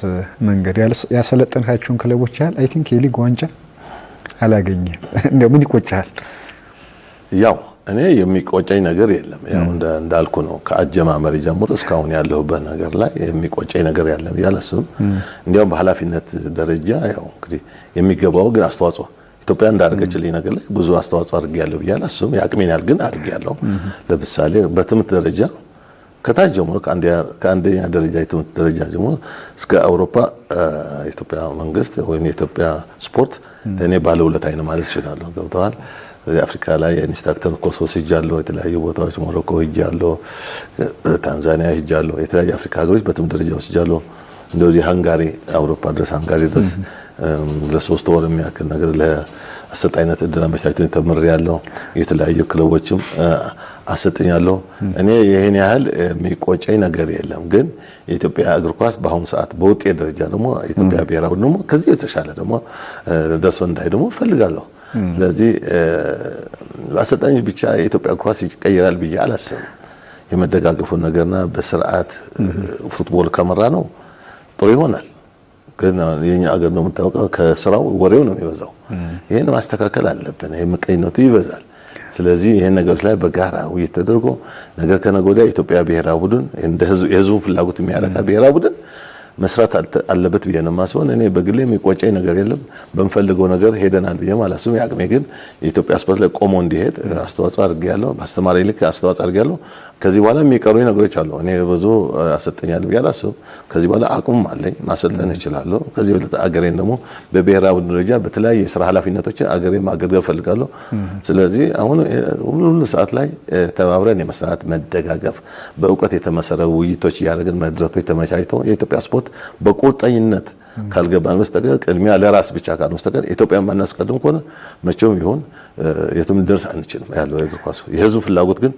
መንገድ ያሰለጠንካቸውን ክለቦች ያህል አይ ቲንክ የሊግ ዋንጫ አላገኘም። እንደው ምን ይቆጫል? ያው እኔ የሚቆጨኝ ነገር የለም። ያው እንዳልኩ ነው። ከአጀማመሪ ጀምሮ እስካሁን ያለሁበት ነገር ላይ የሚቆጨኝ ነገር ያለም ያላስብም። እንዲያውም በኃላፊነት ደረጃ ያው እንግዲህ የሚገባው ግን አስተዋጽኦ ኢትዮጵያ እንዳደረገችልኝ ነገር ላይ ብዙ አስተዋጽኦ አድርጌያለሁ ብዬ አላስብም። የአቅሜን ያህል ግን አድርጌያለሁ። ለምሳሌ በትምህርት ደረጃ ከታች ጀምሮ ከአንደኛ ደረጃ የትምህርት ደረጃ ጀምሮ እስከ አውሮፓ የኢትዮጵያ መንግስት ወይም የኢትዮጵያ ስፖርት እኔ ባለውለታዬ ነው ማለት እችላለሁ። ገብተዋል። አፍሪካ ላይ ኢንስትራክተር ኮርስ ወስጃለሁ። የተለያዩ ቦታዎች ሞሮኮ ሄጃለሁ፣ ታንዛኒያ ሄጃለሁ። የተለያዩ አፍሪካ ሀገሮች በትምህርት ደረጃ ወስጃለሁ። እንደዚህ ሃንጋሪ አውሮፓ ድረስ ሃንጋሪ ድረስ ለሶስት ወር የሚያክል ነገር ለአሰልጣኝነት እድል አመቻችተው ተምሬያለሁ። የተለያዩ ክለቦችም አሰልጥኛለሁ። እኔ ይሄን ያህል የሚቆጨኝ ነገር የለም። ግን የኢትዮጵያ እግር ኳስ በአሁኑ ሰዓት በውጤት ደረጃ ደግሞ የኢትዮጵያ ብሔራዊ ደግሞ ከዚህ የተሻለ ደግሞ ደርሶ እንዳይ ደግሞ እፈልጋለሁ። ስለዚህ አሰልጣኞች ብቻ የኢትዮጵያ እግር ኳስ ይቀየራል ብዬ አላስብም። የመደጋገፉ ነገርና በስርዓት ፉትቦል ከመራ ነው ጥሩ ይሆናል። ግን የኛ አገር ነው የምታውቀው ከስራው ወሬው ነው የሚበዛው። ይሄን ማስተካከል አለብን። ይሄ ምቀኝነቱ ይበዛል። ስለዚህ ይሄን ነገሮች ላይ በጋራ ውይይት ተደርጎ ነገር ከነገ ወዲያ የኢትዮጵያ ብሔራዊ ቡድን እንደ የህዝቡን ፍላጎት የሚያረካ ብሔራዊ ቡድን መስራት አለበት ብዬ ነው የማስበው። እኔ በግሌ የሚቆጨኝ ነገር የለም። በምፈልገው ነገር ሄደናል ብዬ ማለትም ያቅሜ ግን የኢትዮጵያ ስፖርት ላይ ቆሞ እንዲሄድ አስተዋጽኦ አድርጌያለሁ። በአስተማሪ ልክ አስተዋጽኦ አድርጌያለሁ። ከዚህ በኋላ የሚቀሩ ነገሮች አሉ። እኔ ብዙ አሰልጥኛለሁ ብዬ አላስብም። ከዚህ በኋላ አቅሙም አለኝ፣ ማሰልጠን እችላለሁ። ከዚህ በኋላ አገሬን ደግሞ በብሔራዊ ቡድን ደረጃ በተለያየ የስራ ኃላፊነቶች አገሬን ማገልገል እፈልጋለሁ። ስለዚህ አሁን ሁሉ ሰዓት ላይ ተባብረን የመስራት መደጋገፍ፣ በእውቀት የተመሰረቱ ውይይቶች እያደረግን መድረኮች ተመቻችተው የኢትዮጵያ ስፖርት በቁርጠኝነት ካልገባን በስተቀር ቅድሚያ ለራስ ብቻ ካልሆነ በስተቀር ኢትዮጵያን ማናስቀድም ከሆነ መቼም ይሁን የትም ደርስ አንችልም። ያለው የእግር ኳስ የህዝቡ ፍላጎት ግን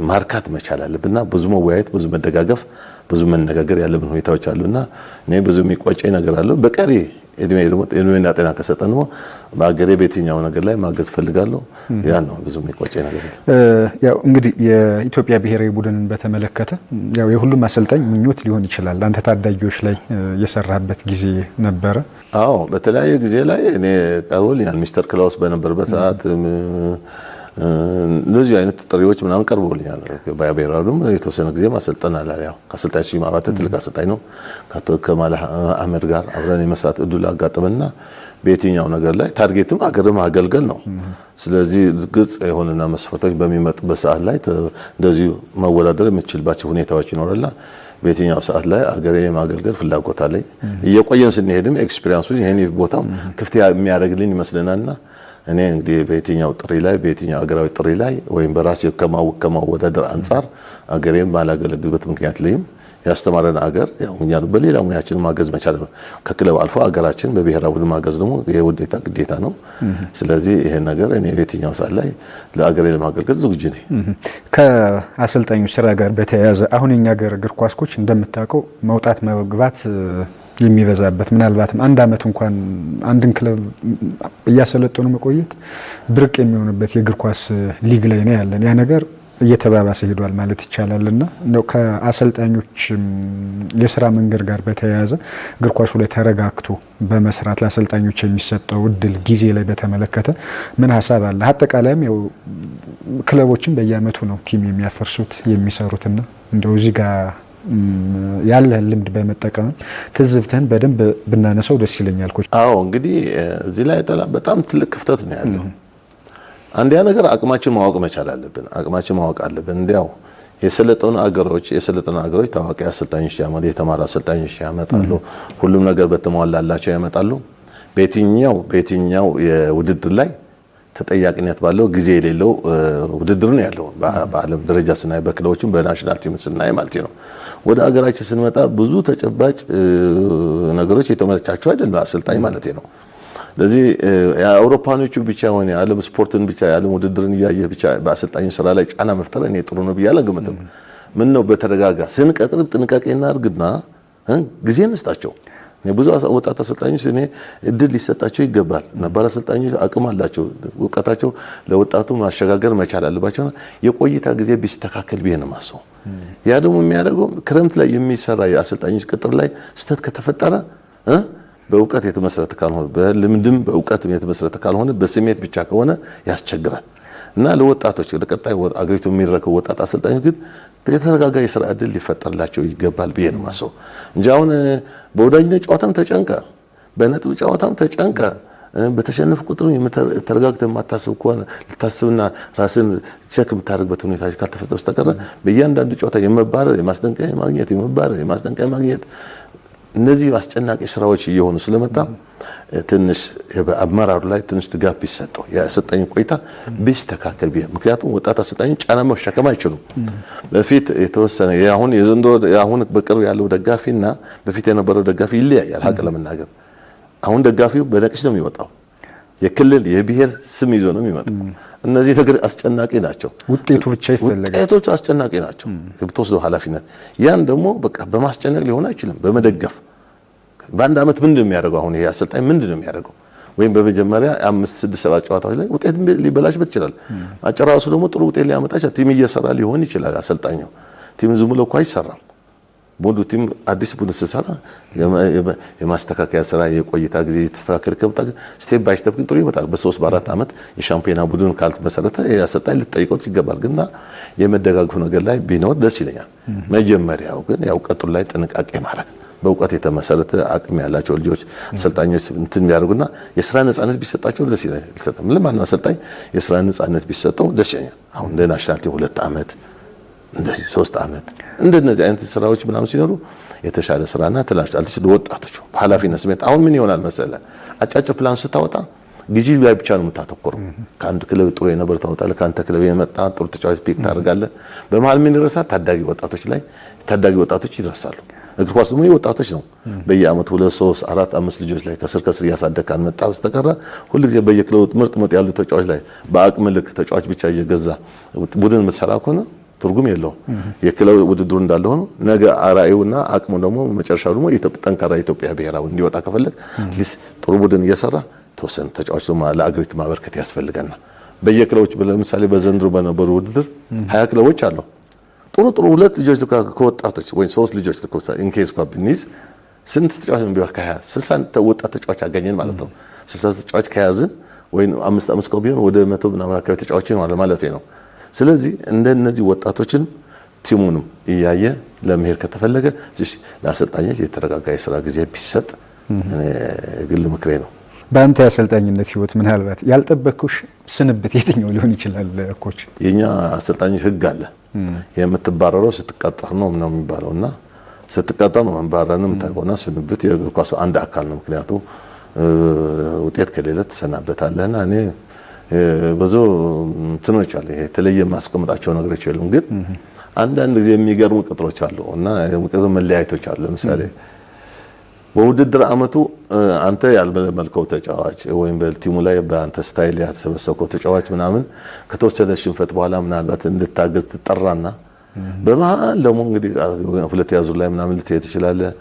ማርካት መቻል አለብንና ብዙ መወያየት፣ ብዙ መደጋገፍ፣ ብዙ መነጋገር ያለብን ሁኔታዎች አሉና እኔ ብዙ የሚቆጨኝ ነገር አለ። በቀሪ እድሜና ጤና ከሰጠን ደግሞ በአገሬ በየትኛው ነገር ላይ ማገዝ ፈልጋለሁ። ያን ነው ብዙ የሚቆጨኝ ነገር። ያው እንግዲህ የኢትዮጵያ ብሔራዊ ቡድንን በተመለከተ ያው የሁሉም አሰልጣኝ ምኞት ሊሆን ይችላል። አንተ ታዳጊዎች ላይ የሰራበት ጊዜ ነበረ? አዎ፣ በተለያየ ጊዜ ላይ እኔ ቀርቦልኛል። ሚስተር ክላውስ በነበረበት ሰዓት እንደዚህ አይነት ጥሪዎች ምናምን ቀርቦልኛል። ኢትዮጵያ ብሔራዊ ቡድን የተወሰነ ጊዜ ማሰልጠናል። ያው ከአሰልጣኝ ሺማ አባተ ትልቅ አሰልጣኝ ነው። ከማል አህመድ ጋር አብረን የመስራት እድል አጋጠመና በየትኛው ነገር ላይ ታርጌትም አገር ማገልገል ነው። ስለዚህ ግልጽ የሆነና መስፈርቶች በሚመጡበት ሰዓት ላይ እንደዚህ መወዳደር የምትችልባቸው ሁኔታዎች ይኖራልና በየትኛው ሰዓት ላይ አገሬ ማገልገል ፍላጎት አለኝ። እየቆየን ስንሄድም ኤክስፒሪያንሱ ይሄን ቦታው ክፍት የሚያደርግልኝ ይመስለናልና እኔ እንግዲህ በየትኛው ጥሪ ላይ በየትኛው አገራዊ ጥሪ ላይ ወይም በራሴ ከማወዳደር አንፃር አገሬን ባላገለግልበት ምክንያት ላይም ያስተማረን አገር ያው እኛ በሌላ ሙያችን ማገዝ መቻል ነው። ከክለብ አልፎ አገራችን በብሔራዊ ቡድን ማገዝ ደግሞ የውዴታ ግዴታ ነው። ስለዚህ ይሄን ነገር እኔ በየትኛው ሰዓት ላይ ለአገሬ ለማገልገል ዝግጁ ነኝ። ከአሰልጣኙ ስራ ጋር በተያያዘ አሁን የኛ ሀገር እግር ኳስ ኮች እንደምታውቀው መውጣት መግባት የሚበዛበት ምናልባትም አንድ አመት እንኳን አንድን ክለብ እያሰለጠኑ መቆየት ብርቅ የሚሆንበት የእግር ኳስ ሊግ ላይ ነው ያለን። ያ ነገር እየተባባሰ ሄዷል ማለት ይቻላልና እንደው ከአሰልጣኞች የስራ መንገድ ጋር በተያያዘ እግር ኳሱ ላይ ተረጋግቶ በመስራት ለአሰልጣኞች የሚሰጠው እድል ጊዜ ላይ በተመለከተ ምን ሀሳብ አለ? አጠቃላይም ያው ክለቦችን በየአመቱ ነው ቲም የሚያፈርሱት የሚሰሩትና እንደው እዚህ ጋር ያለህን ልምድ በመጠቀም ትዝብትህን በደንብ ብናነሳው ደስ ይለኛል ኮች። አዎ እንግዲህ እዚህ ላይ በጣም ትልቅ ክፍተት ነው ያለው። አንዲያ ነገር አቅማችን ማወቅ መቻል አለብን። አቅማችን ማወቅ አለብን። እንዲያው የሰለጠኑ አገሮች ታዋቂ አሰልጣኞች ያመጣሉ፣ የተማሩ አሰልጣኞች ያመጣሉ፣ ሁሉም ነገር በተሟላላቸው ያመጣሉ። በየትኛው የውድድር ላይ ተጠያቂነት ባለው ጊዜ የሌለው ውድድር ነው ያለው። በዓለም ደረጃ ስናይ በክለቦችም በናሽናል ቲም ስናይ ማለት ነው። ወደ አገራችን ስንመጣ ብዙ ተጨባጭ ነገሮች የተመቻቸው አይደለም አሰልጣኝ ማለት ነው። ለዚህ የአውሮፓኖቹ ብቻ ሆነ የዓለም ስፖርትን ብቻ የዓለም ውድድርን እያየ ብቻ በአሰልጣኝ ስራ ላይ ጫና መፍጠር እኔ ጥሩ ነው ብዬ አላገመትም። ምን ነው በተረጋጋ ስንቀጥር ጥንቃቄ እናድርግና ጊዜ እንስጣቸው። ብዙ ወጣት አሰልጣኞች እኔ እድል ሊሰጣቸው ይገባል። ነባር አሰልጣኞች አቅም አላቸው፣ እውቀታቸው ለወጣቱ ማሸጋገር መቻል አለባቸውና የቆይታ ጊዜ ቢስተካከል ብዬ ነው የማስበው። ያ ደግሞ የሚያደርገው ክረምት ላይ የሚሰራ የአሰልጣኞች ቅጥር ላይ ስህተት ከተፈጠረ በእውቀት የተመሰረተ ካልሆነ በልምድም በእውቀትም የተመሰረተ ካልሆነ በስሜት ብቻ ከሆነ ያስቸግራል እና ለወጣቶች ለቀጣይ አገሪቱ የሚረከው ወጣት አሰልጣኞች ግን የተረጋጋ የስራ እድል ሊፈጠርላቸው ይገባል ብዬ ነው የማስበው እንጂ አሁን በወዳጅነት ጨዋታም ተጨንቀ በነጥብ ጨዋታም ተጨንቀ በተሸነፍ ቁጥር ተረጋግተህ የማታስብ ከሆነ ልታስብና ራስን ቼክ የምታደርግበት ሁኔታ ካልተፈጠረ በስተቀር በእያንዳንዱ ጨዋታ የመባረር የማስጠንቀቂያ ማግኘት እነዚህ አስጨናቂ ስራዎች እየሆኑ ስለመጣ ትንሽ በአመራሩ ላይ ትንሽ ድጋፍ ቢሰጠው የአሰልጣኝ ቆይታ ቢስተካከል ቢያ ምክንያቱም ወጣት አሰልጣኝ ጫና መሸከም አይችሉም። በፊት የተወሰነ አሁን በቅርብ ያለው ደጋፊና በፊት የነበረው ደጋፊ ይለያያል። ሀቅ ለመናገር አሁን ደጋፊው በነቅሽ ነው የሚወጣው። የክልል የብሔር ስም ይዞ ነው የሚመጣው። እነዚህ ነገር አስጨናቂ ናቸው። ውጤቱ ብቻ ይፈልጋል። ውጤቶቹ አስጨናቂ ናቸው። የምትወስደው ኃላፊነት ያን ደግሞ በቃ በማስጨነቅ ሊሆን አይችልም። በመደገፍ በአንድ አመት ምንድነው የሚያደርገው? አሁን ይሄ አሰልጣኝ ምንድነው የሚያደርገው? ወይም በመጀመሪያ 5 6 7 ጨዋታዎች ላይ ውጤት ሊበላሽበት ይችላል። አጨራረሱ ደግሞ ጥሩ ውጤት ሊያመጣ ይችላል። ቲም እየሰራ ሊሆን ይችላል። አሰልጣኙ ቲም ዝም ብሎ እኮ አይሰራም። ሙሉ ቲም አዲስ ቡድን ሲሰራ የማስተካከያ ስራ የቆይታ ጊዜ የተስተካከለ ከመጣ ስቴፕ ባይ ስቴፕ ግን ጥሩ ይመጣል። በ3 በ4 አመት የሻምፒዮና ቡድን ካልተመሰረተ የአሰልጣኝ ልትጠይቀው ይገባል። ግና የመደጋገፉ ነገር ላይ ቢኖር ደስ ይለኛል። መጀመሪያው ግን ያው ቀጥሉ ላይ ጥንቃቄ ማድረግ በእውቀት የተመሰረተ አቅም ያላቸው ልጆች አሰልጣኞች እንትን ቢያደርጉና የስራ ነጻነት ቢሰጣቸው ደስ ይላል። ምንም ማን አሰልጣኝ የስራ ነጻነት ቢሰጠው ደስ ይለኛል። አሁን እንደ ናሽናል ቲም 2 አመት እንደዚህ 3 አመት እንደነዚህ አይነት ስራዎች ምናምን ሲኖሩ የተሻለ ስራና ትላልቅ ወጣቶች በኃላፊነት ስሜት አሁን ምን ይሆናል መሰለ አጫጭር ፕላን ስታወጣ ግዢ ላይ ብቻ ነው የምታተኩረው። ከአንድ ክለብ ጥሩ የነበር ታወጣለህ፣ ከአንተ ክለብ የመጣ ጥሩ ተጫዋች ፒክ ታደርጋለህ። በመሃል ምን ይረሳል? ታዳጊ ወጣቶች ይደርሳሉ። እግር ኳስ ደግሞ የወጣቶች ነው። በየአመቱ 2 3 4 5 ልጆች ላይ ከስር እያሳደግክ አንመጣ በስተቀር ሁሉ ጊዜ በየክለቡ ምርጥ ያሉ ተጫዋች ላይ በአቅም ልክ ተጫዋች ብቻ እየገዛ ቡድን የምትሰራ ከሆነ ትርጉም የለውም። የክለብ ውድድሩ እንዳለ ሆኖ ነገ አራዩና አቅሙ ደግሞ መጨረሻው ደግሞ ጠንካራ ኢትዮጵያ ብሔራዊ እንዲወጣ ከፈለግ ጥሩ ቡድን እየሰራ ተወሰነ ተጫዋች ለአገሪቱ ማበርከት ያስፈልገናል። በየክለቦች ለምሳሌ በዘንድሮ በነበሩ ውድድር 20 ክለቦች አሉ። ጥሩ 2 ልጆች ከወጣቶች ወይ 3 ልጆች ኢንኬስ ኳ ብንይዝ ስንት ተጫዋች ነው ቢሆን ከ20 60 ወጣት ተጫዋች አገኘን ማለት ነው። 60 ተጫዋች ከያዝን ወይ 5 ከው ቢሆን ወደ 100 ምናምን አካባቢ ተጫዋች ነው ማለት ነው። ስለዚህ እንደነዚህ ወጣቶችን ቲሙንም እያየ ለመሄድ ከተፈለገ ለአሰልጣኞች የተረጋጋ የስራ ጊዜ ቢሰጥ ግል ምክሬ ነው። በአንተ የአሰልጣኝነት ህይወት ምናልባት ያልጠበቅኩሽ ስንብት የትኛው ሊሆን ይችላል ኮች? የኛ አሰልጣኞች ህግ አለ። የምትባረረው ስትቀጠር ነው የሚባለውና ስትቀጠር ነው መንባረንም ታቆና ስንብት የእግር ኳስ አንድ አካል ነው። ምክንያቱም ውጤት ከሌለ ተሰናበታለህና እኔ ብዙ እንትኖች አሉ። ይሄ ተለየ ማስቀመጣቸው ነገሮች የሉም። ግን አንዳንድ ጊዜ የሚገርሙ ቅጥሮች አሉ እና የሚገርሙ መለያየቶች አሉ። ለምሳሌ በውድድር አመቱ አንተ ያልመለመልከው ተጫዋች ወይም በቲሙ ላይ በአንተ ስታይል ያተሰበሰበው ተጫዋች ምናምን ከተወሰነ ሽንፈት በኋላ ምናልባት እንድታገዝ ትጠራና በመሃል ደግሞ እንግዲህ ሁለተኛ ዙር ላይ ምናምን ልትሄድ ትችላለህ።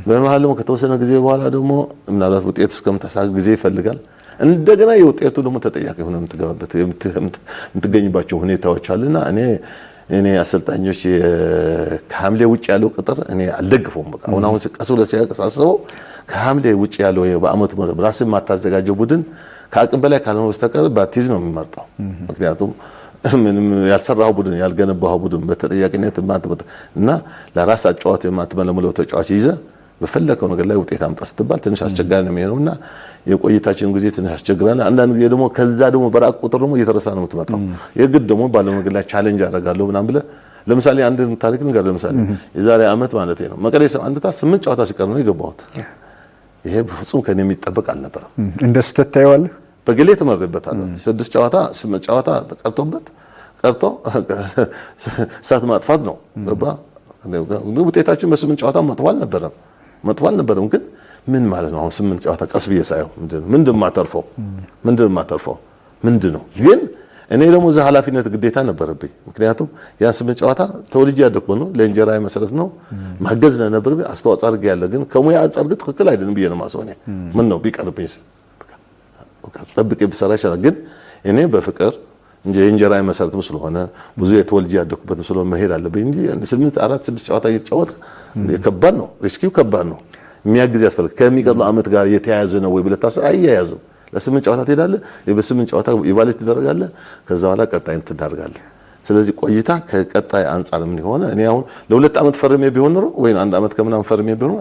በመሃል ደግሞ ከተወሰነ ጊዜ በኋላ ደግሞ ምናልባት ውጤት እስከምታሳካ ጊዜ ይፈልጋል። እንደገና የውጤቱ ደግሞ ተጠያቂ ሆነ የምትገባበት የምትገኝባቸው ሁኔታዎች አሉና እኔ አሰልጣኞች ከሐምሌ ውጭ ያለው ቅጥር እኔ አልደግፈውም። በቃ አሁን ሲቀሱ ለሲያቀሳስበው ከሐምሌ ውጭ ያለው በአመቱ ራስን ማታዘጋጀው ቡድን ከአቅም በላይ ካልሆነ በስተቀር ባቲዝ ነው የሚመርጠው። ምክንያቱም ምንም ያልሰራው ቡድን ያልገነባው ቡድን በተጠያቂነት እና ለራስ አጫዋት የማትመለመለው ተጫዋች ይዘ በፈለከው ነገር ላይ ውጤት አምጣ ስትባል ትንሽ አስቸጋሪ ነው የሚሆነውና የቆይታችን ጊዜ ትንሽ አስቸግራና አንዳንድ ጊዜ ደግሞ ከዛ ደግሞ በራቅ ቁጥር ደግሞ እየተረሳ ነው የምትመጣው። የግድ ደግሞ ባለው ነገር ላይ ቻሌንጅ አደርጋለሁ ምናምን ብለህ ለምሳሌ አንድ ታሪክ ነገር ለምሳሌ የዛሬ አመት ማለት ነው መቀሌ አንድ ታ 8 ጨዋታ ሲቀር ነው የገባሁት። ይሄ በፍጹም ከኔ የሚጠበቅ አልነበረም። እንደ ስህተት ታየዋለህ። በግሌ ተመርቤበታለሁ። 6 ጨዋታ 8 ጨዋታ ቀርቶ ሰዓት ማጥፋት ነው ገባ። ውጤታችን በ8 ጨዋታ መጥፎ አልነበረም። ግን ምን ማለት ነው አሁን 8 ጨዋታ ቀስ ብዬ ሳየው ምንድነው ማተርፈው ምንድነው? ግን እኔ ደግሞ እዛ ኃላፊነት ግዴታ ነበረብኝ። ምክንያቱም ያ 8 ጨዋታ ተወልጄ ያደኩ ነው፣ ለእንጀራዬ መሰረት ነው፣ ማገዝ ነበረብኝ። አስተዋጽኦ አድርጌ ያለ ግን ከሙያ አንፃር ግን ትክክል አይደለም ብዬ ነው የማስበው። ምን ነው ቢቀርብኝ በቃ ጠብቄ ብሰራ ይችላል። ግን እኔ በፍቅር እንጂ የእንጀራዬ መሰረትም ስለሆነ ብዙ የተወልጄ ያደኩበትም ስለሆነ መሄድ አለብኝ እንጂ 6 ጨዋታ እየተጫወት ከባድ ነው፣ ሪስኪው ከባድ ነው። የሚያግዝ ያስፈልግ ከሚቀጥለው አመት ጋር የተያያዘ ነው ወይ ብለህ ታስብ። አያያዝም። ለ8 ጨዋታ ትሄዳለህ፣ በ8 ጨዋታ ኢቫሉዌት ትደረጋለህ፣ ከዛ በኋላ ቀጣይ ትዳርጋለህ። ስለዚህ ቆይታ ከቀጣይ አንፃር ምን ሆነ እኔ አሁን ለ2 አመት ፈርሜ ቢሆን ኖሮ ወይ 1 አመት ከምናምን ፈርሜ ቢሆን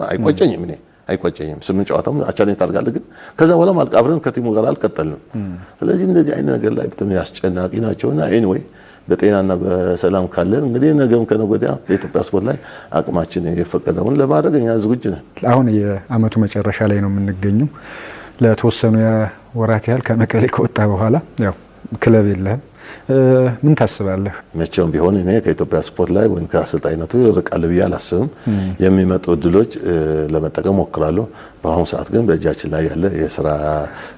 አይቆጨኝም። 8 ጨዋታም አቻሌንጅ ታርጋለህ። ግን ከዛ በኋላ አብረን ከቲሙ ጋር አልቀጠልንም። ስለዚህ እንደዚህ አይነት ነገር ላይ በጣም ያስጨናቂ ናቸውና ኤኒዌይ በጤናና በሰላም ካለን እንግዲህ ነገም ከነገ ወዲያ በኢትዮጵያ ስፖርት ላይ አቅማችን የፈቀደውን ለማድረግ እኛ ዝግጁ ነን። አሁን የአመቱ መጨረሻ ላይ ነው የምንገኘው። ለተወሰኑ ወራት ያህል ከመቀሌ ከወጣ በኋላ ያው ክለብ የለህም። ምን ታስባለህ? መቼም ቢሆን እኔ ከኢትዮጵያ ስፖርት ላይ ወይም ከአሰልጣኝነቱ እርቃለሁ ብዬ አላስብም። የሚመጡ እድሎች ለመጠቀም ሞክራለሁ። በአሁኑ ሰዓት ግን በእጃችን ላይ ያለ የስራ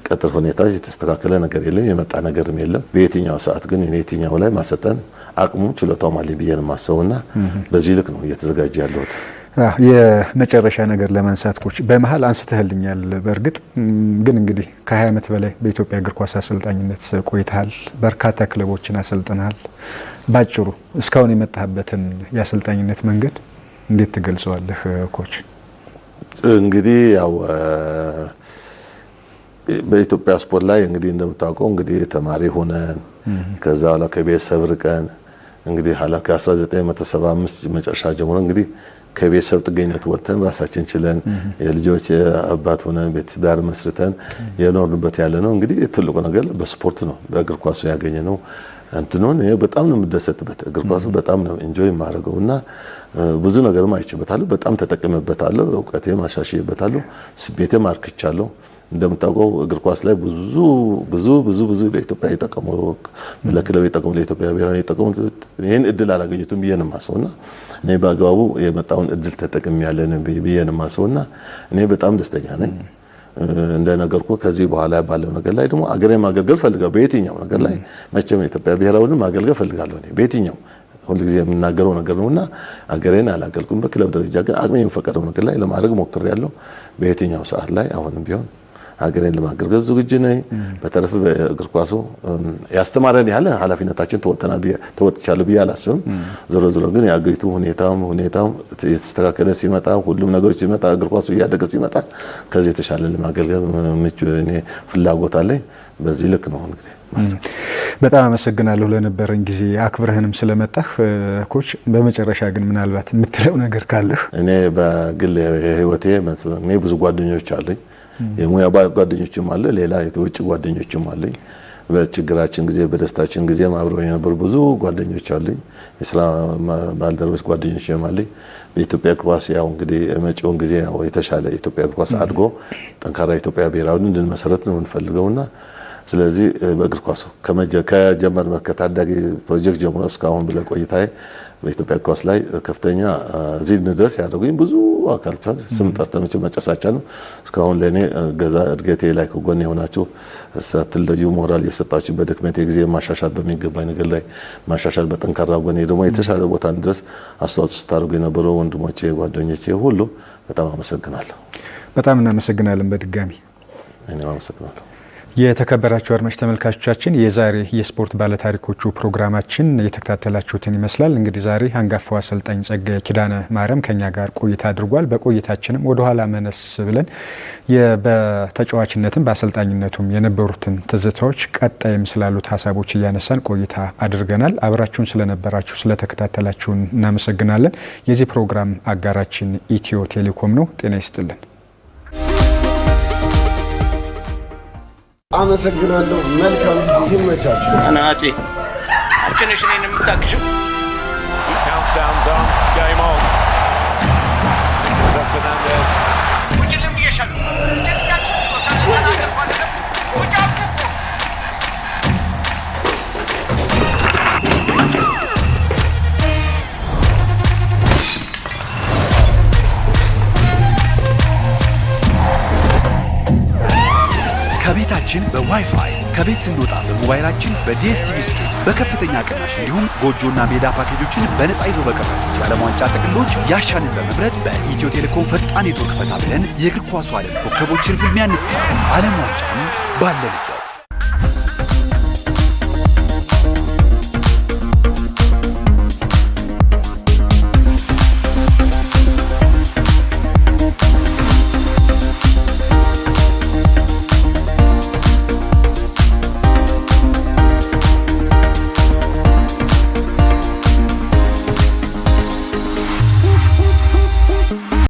ቅጥር ሁኔታ የተስተካከለ ነገር የለም፣ የመጣ ነገርም የለም። በየትኛው ሰዓት ግን እኔ የትኛው ላይ ማሰልጠን አቅሙ ችሎታው አለኝ ብዬ ነው የማስበውና በዚህ ልክ ነው እየተዘጋጀ ያለሁት። የመጨረሻ ነገር ለማንሳት ኮች በመሃል አንስተህልኛል። በእርግጥ ግን እንግዲህ ከ20 ዓመት በላይ በኢትዮጵያ እግር ኳስ አሰልጣኝነት ቆይተሃል። በርካታ ክለቦችን አሰልጥነሃል። ባጭሩ እስካሁን የመጣህበትን የአሰልጣኝነት መንገድ እንዴት ትገልጸዋለህ ኮች? እንግዲህ ያው በኢትዮጵያ ስፖርት ላይ እንግዲህ እንደምታውቀው እንግዲህ ተማሪ ሆነን ከዛ በኋላ ከቤተሰብ ርቀን እንግዲህ ከ1975 መጨረሻ ጀምሮ እንግዲህ ከቤተሰብ ጥገኝነት ወጥተን ራሳችን ችለን የልጆች አባት ሆነን ቤተዳር መስርተን የኖርንበት ያለ ነው። እንግዲህ ትልቁ ነገር በስፖርት ነው፣ በእግር ኳሱ ያገኘነው እንትኑን በጣም ነው የምደሰትበት። እግር ኳሱ በጣም ነው ኢንጆይ የማደርገውና ብዙ ነገርም አይችበታለሁ፣ በጣም ተጠቅሜበታለሁ፣ እውቀቴም አሻሽዬበታለሁ፣ ስሜቴም አርክቻለሁ። እንደምታውቀው እግር ኳስ ላይ ብዙ ለኢትዮጵያ የጠቀሙ ለክለብ የጠቀሙ ለኢትዮጵያ ብሔራዊ የጠቀሙ ይሄን እድል አላገኙትም ብዬ ነው የማስበውና እኔ በአግባቡ የመጣውን እድል ተጠቅሜያለሁ ብዬ ነው የማስበውና እኔ በጣም ደስተኛ ነኝ። እንደነገርኩ ከዚህ በኋላ ባለው ነገር ላይ ደግሞ አገሬን ማገልገል ፈልጋለሁ። በየትኛው ነገር ላይ መቼም የኢትዮጵያ ብሔራዊን ማገልገል ፈልጋለሁ። እኔ በየትኛው ሁሉ ጊዜ የምናገረው ነገር ነውና አገሬን አላገልኩም። በክለብ ደረጃ ግን አቅሜ የሚፈቀደው ነገር ላይ ለማድረግ ሞክሬያለሁ። በየትኛው ሰዓት ላይ አሁንም ቢሆን ሀገሬን ለማገልገል ዝግጁ ነኝ። በተረፈ በእግር ኳሱ ያስተማረን ያለ ኃላፊነታችን ተወጥቻለሁ ብዬ አላስብም። ዞሮ ግን የአገሪቱ ሁኔታም የተስተካከለ ሲመጣ ሁሉም ነገሮች ሲመጣ እግር ኳሱ እያደገ ሲመጣ ከዚህ የተሻለ ለማገልገል ምቹ እኔ ፍላጎት አለኝ። በዚህ ልክ ነው እንግዲህ በጣም አመሰግናለሁ ለነበረን ጊዜ አክብረህንም ስለመጣህ ኮች። በመጨረሻ ግን ምናልባት የምትለው ነገር ካለህ? እኔ በግል ህይወቴ እኔ ብዙ ጓደኞች አሉኝ። የሙያ ጓደኞችም አለ፣ ሌላ የውጭ ጓደኞችም አሉኝ። በችግራችን ጊዜ በደስታችን ጊዜ አብረው የነበሩ ብዙ ጓደኞች አሉኝ። የስራ ባልደረቦች ጓደኞችም አሉኝ። በኢትዮጵያ እግር ኳስ ያው እንግዲህ መጪውን ጊዜ ያው የተሻለ ኢትዮጵያ እግር ኳስ አድጎ ጠንካራ ኢትዮጵያ ብሔራዊ እንድንመሰረት ነው የምንፈልገውና ስለዚህ በእግር ኳሱ ከጀመርነው ከታዳጊ ፕሮጀክት ጀምሮ እስካሁን ብለ ቆይታዬ በኢትዮጵያ ኳስ ላይ ከፍተኛ እዚህ ድረስ ያደረጉኝ ብዙ አካላት ስም ጠርተምች መጨሳቻለሁ እስካሁን ለኔ ገዛ እድገቴ ላይ ከጎን የሆናችሁ ሳትለዩ ሞራል የሰጣችሁ በዶክመንት ጊዜ ማሻሻል በሚገባኝ ነገር ላይ ማሻሻል በጠንካራ ጎን ደግሞ የተሻለ ቦታ ድረስ አስተዋጽኦ ስታደርጉ የነበሩ ወንድሞቼ ጓደኞቼ ሁሉ በጣም አመሰግናለሁ። በጣም እናመሰግናለን። በድጋሚ እኔም አመሰግናለሁ። የተከበራችሁ አድማጭ ተመልካቾቻችን የዛሬ የስፖርት ባለታሪኮቹ ፕሮግራማችን የተከታተላችሁትን ይመስላል። እንግዲህ ዛሬ አንጋፋው አሰልጣኝ ጸጋዬ ኪዳነ ማርያም ከኛ ጋር ቆይታ አድርጓል። በቆይታችንም ወደ ኋላ መነስ ብለን በተጫዋችነትም በአሰልጣኝነቱም የነበሩትን ትዝታዎች ቀጣይም ስላሉት ሀሳቦች እያነሳን ቆይታ አድርገናል። አብራችሁን ስለነበራችሁ ስለተከታተላችሁን እናመሰግናለን። የዚህ ፕሮግራም አጋራችን ኢትዮ ቴሌኮም ነው። ጤና ይስጥልን። አመሰግናለሁ። መልካም ጊዜ ይመቻችሁ። አናጪ አንቺ ነሽ እኔን የምታግዢው። ውጭልም ብዬሻለሁ። ከቤታችን በዋይፋይ ከቤት ስንወጣ በሞባይላችን በዲኤስቲቪ ስትሪም በከፍተኛ ቅናሽ እንዲሁም ጎጆና ሜዳ ፓኬጆችን በነፃ ይዞ በቀረቡ የዓለም ዋንጫ ጥቅሎች ያሻንን በመምረጥ በኢትዮ ቴሌኮም ፈጣን ኔትወርክ ፈታ ብለን የእግር ኳሱ ዓለም ኮከቦችን ፍልሚያ እንታደም። ዓለም ዋንጫን ባለንበት